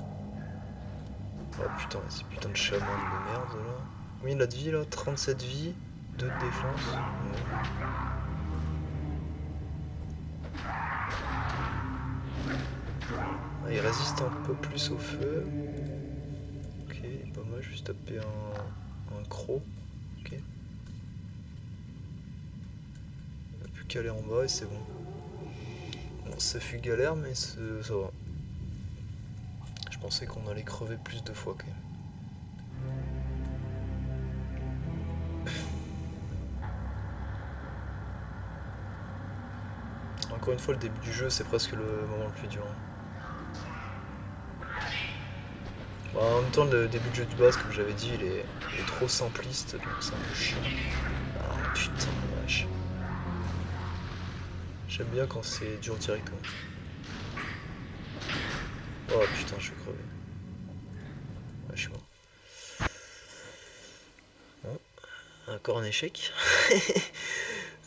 Oh putain, ces putains de chamans de merde là. Oui, la de vie là, 37 vies, 2 de défense. Ah, il résiste un peu plus au feu. Ok, pas mal, je vais juste taper un croc. Ok. Il n'y a plus qu'à aller en bas et c'est bon. Bon, ça fut galère, mais ça va. Je pensais qu'on allait crever plus de fois quand même. Encore une fois, le début du jeu, c'est presque le moment le plus dur. Bon, Bon, en même temps, le début de jeu de base, comme j'avais dit, il est trop simpliste, donc c'est un peu chiant. Ah putain, la vache. J'aime bien quand c'est dur direct. Oh putain, je vais crever. Ouais, je suis mort. Bon, encore un échec.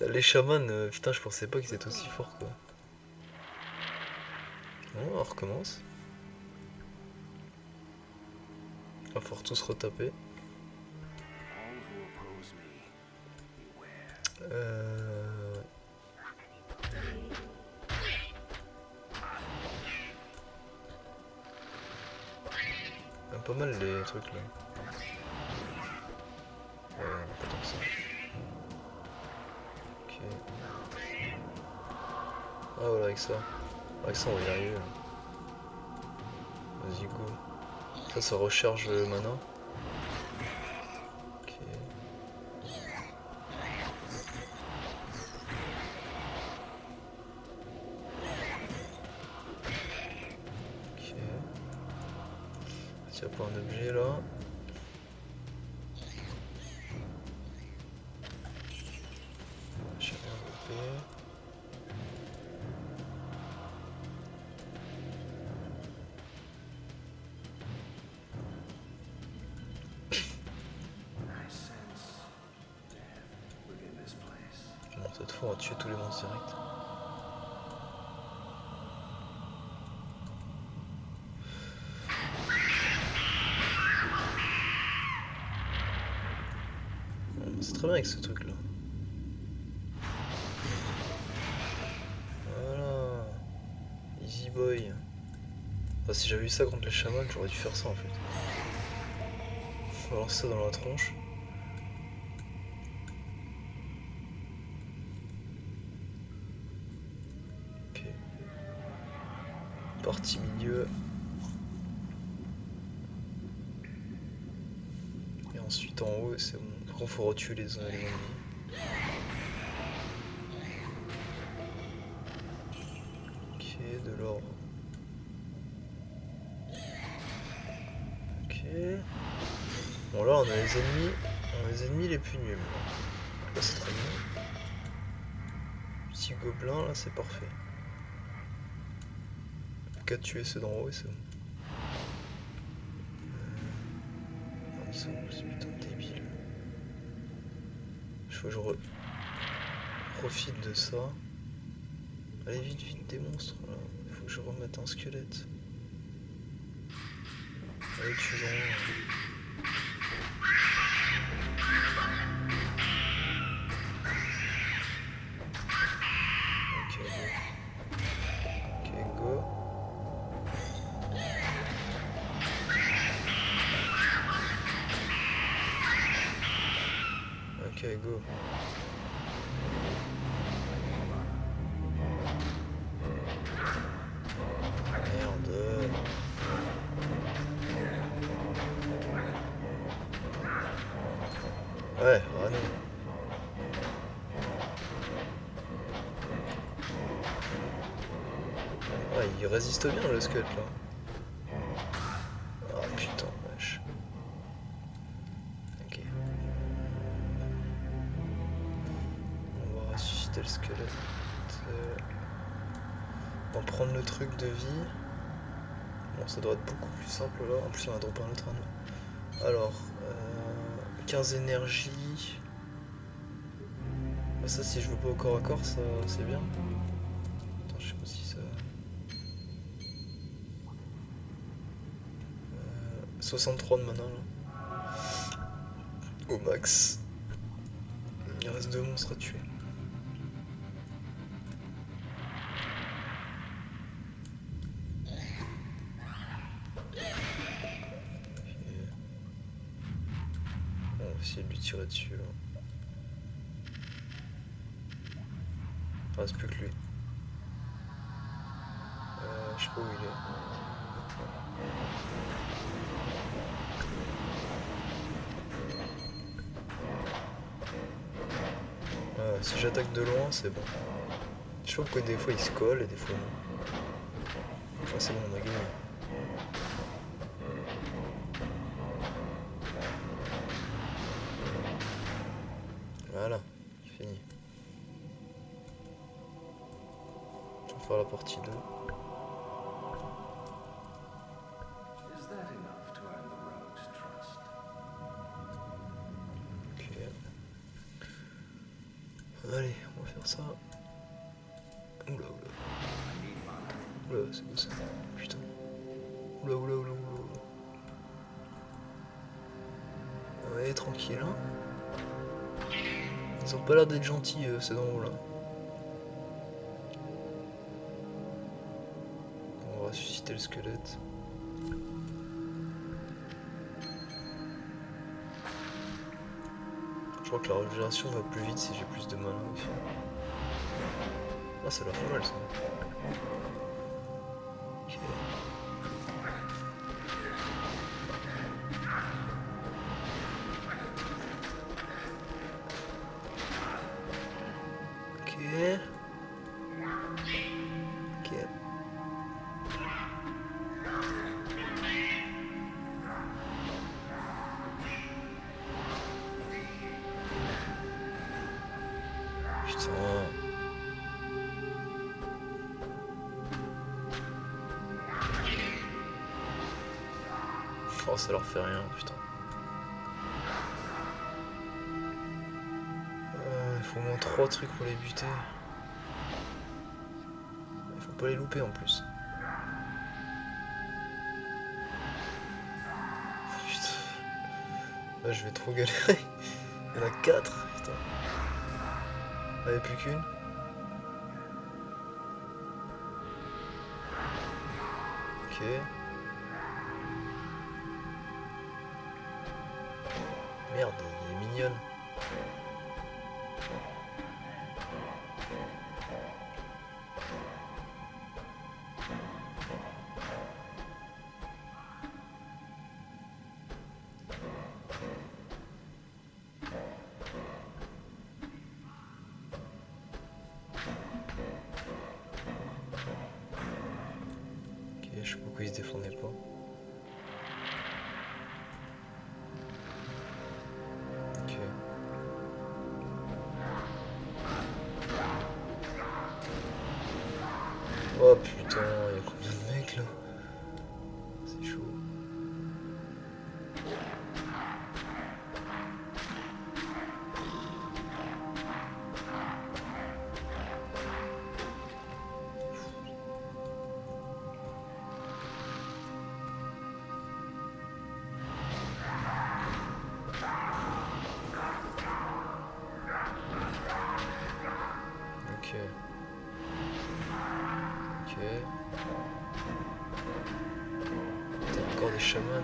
Les chamans, putain, je pensais pas qu'ils étaient aussi forts quoi. Bon, on recommence. Va falloir tous retaper. Pas mal les trucs là. Pas tant que ça. Ok. Ah voilà, avec ça. Avec ça on va y arriver. Vas-y go. Ça recharge le mana. Ok. Ok. S'il n'y a pas un objet là. J'ai rien droppé. Bon, cette fois on va tuer tous les monstres direct. Bon, c'est très bien avec ce truc là. Voilà. Easy boy. Enfin, si j'avais eu ça contre les chamans, j'aurais dû faire ça en fait. On va lancer ça dans la tronche. Ok. Partie milieu. Et ensuite en haut, c'est bon. Par contre, faut retuer les ennemis. Ok, de l'or. Ok. Bon, là, on a les ennemis. On a les ennemis les plus nuls. Là, c'est très bien. Petit gobelin, là, c'est parfait. Plus qu'à tuer ceux d'en haut et c'est bon. Ils sont où, ces putains de débiles. Il faut que je profite de ça. Allez, vite, vite, des monstres, là. Il faut que je remette un squelette. Allez, tue-en. Ok, go. Ok, go. Merde. Ouais, ah non. Ouais, il résiste bien le squelette là. Ah putain, vache. Ok. On va ressusciter le squelette. On va prendre le truc de vie. Bon, ça doit être beaucoup plus simple là. En plus, on a droppé un autre anneau. Alors, 15 énergie. Bah, ça, si je veux pas au corps à corps, ça c'est bien. Attends, je sais pas si ça. 63 de mana là. Au max. Il reste 2 monstres à tuer. On va essayer de lui tirer dessus là. Il reste plus que lui. Je sais pas où il est. Si j'attaque de loin, c'est bon. Je trouve que des fois il se colle et des fois non. Enfin, c'est bon, on a gagné. faire la partie 2. Ok. Allez, on va faire ça. Oula, oula. Oula, c'est quoi ça? Putain. Oula, oula, oula, oula, oula. Ouais, tranquille, hein. Ils ont pas l'air d'être gentils, ces drôles, là. On va ressusciter le squelette. Je crois que la régénération va plus vite si j'ai plus de mana aussi. Ah, ça a l'air pas mal, ça. Ok. Ok. Ok. Putain. Oh, ça leur fait rien, putain. Il faut au moins 3 trucs pour les buter. Il faut pas les louper en plus. Putain. Là, je vais trop galérer. Il y en a 4, putain. Allez, plus qu'une. Ok. Merde, il est mignonne. Ok, je sais pas pourquoi il se défendait pas. Ok. Oh putain, il y a combien de mecs là? C'est chaud. Ok. Ok. T'as encore des chamans là?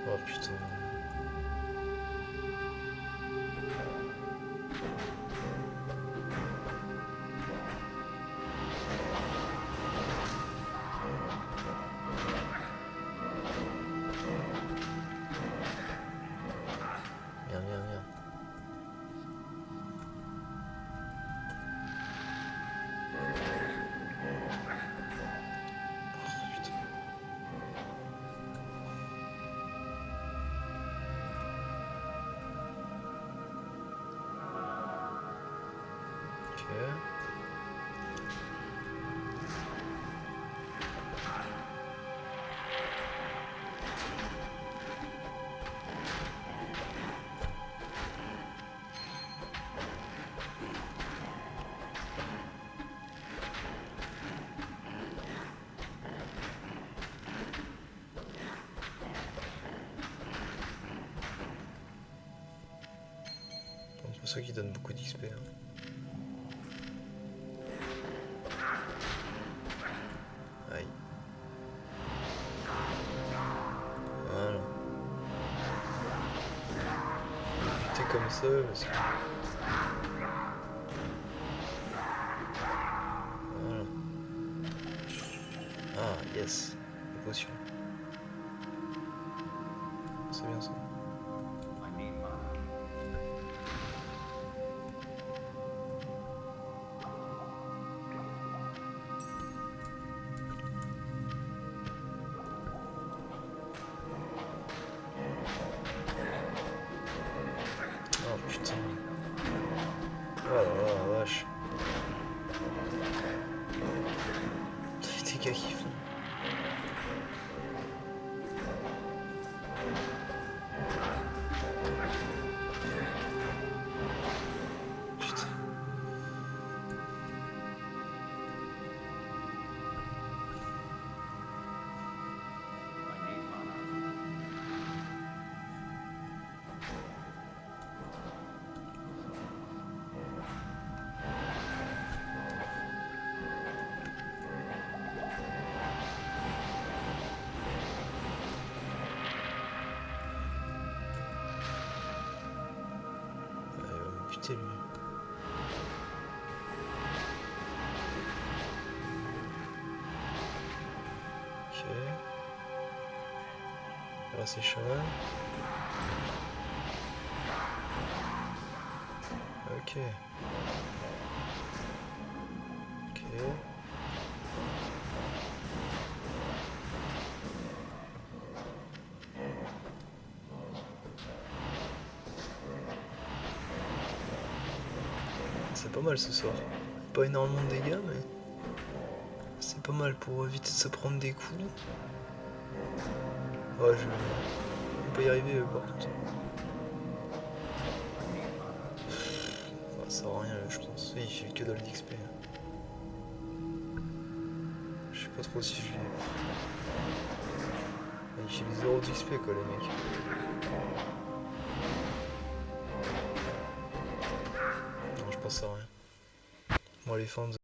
Oh putain. Viens, viens, viens. Oh, putain. Ok. C'est pour ça qu'il donne beaucoup d'XP. Hein. Aïe. Voilà. Buter comme ça, parce que... Voilà. Ah, yes. La potion. C'est bien ça. Oh putain. dégâts qu'ils font. Putain. Putain lui. Ok. Alors c'est cheval. Ok. Ok. C'est pas mal ce soir. Pas énormément de dégâts, mais c'est pas mal pour éviter de se prendre des coups. Ouais, je vais pas y arriver par contre. Ça sert à rien, je pense. Oui, il fait que dalle d'XP. Je sais pas trop si je vais. Il fait des 0 d'XP quoi, les mecs. Non, je pense à rien. Bon, allez, fin de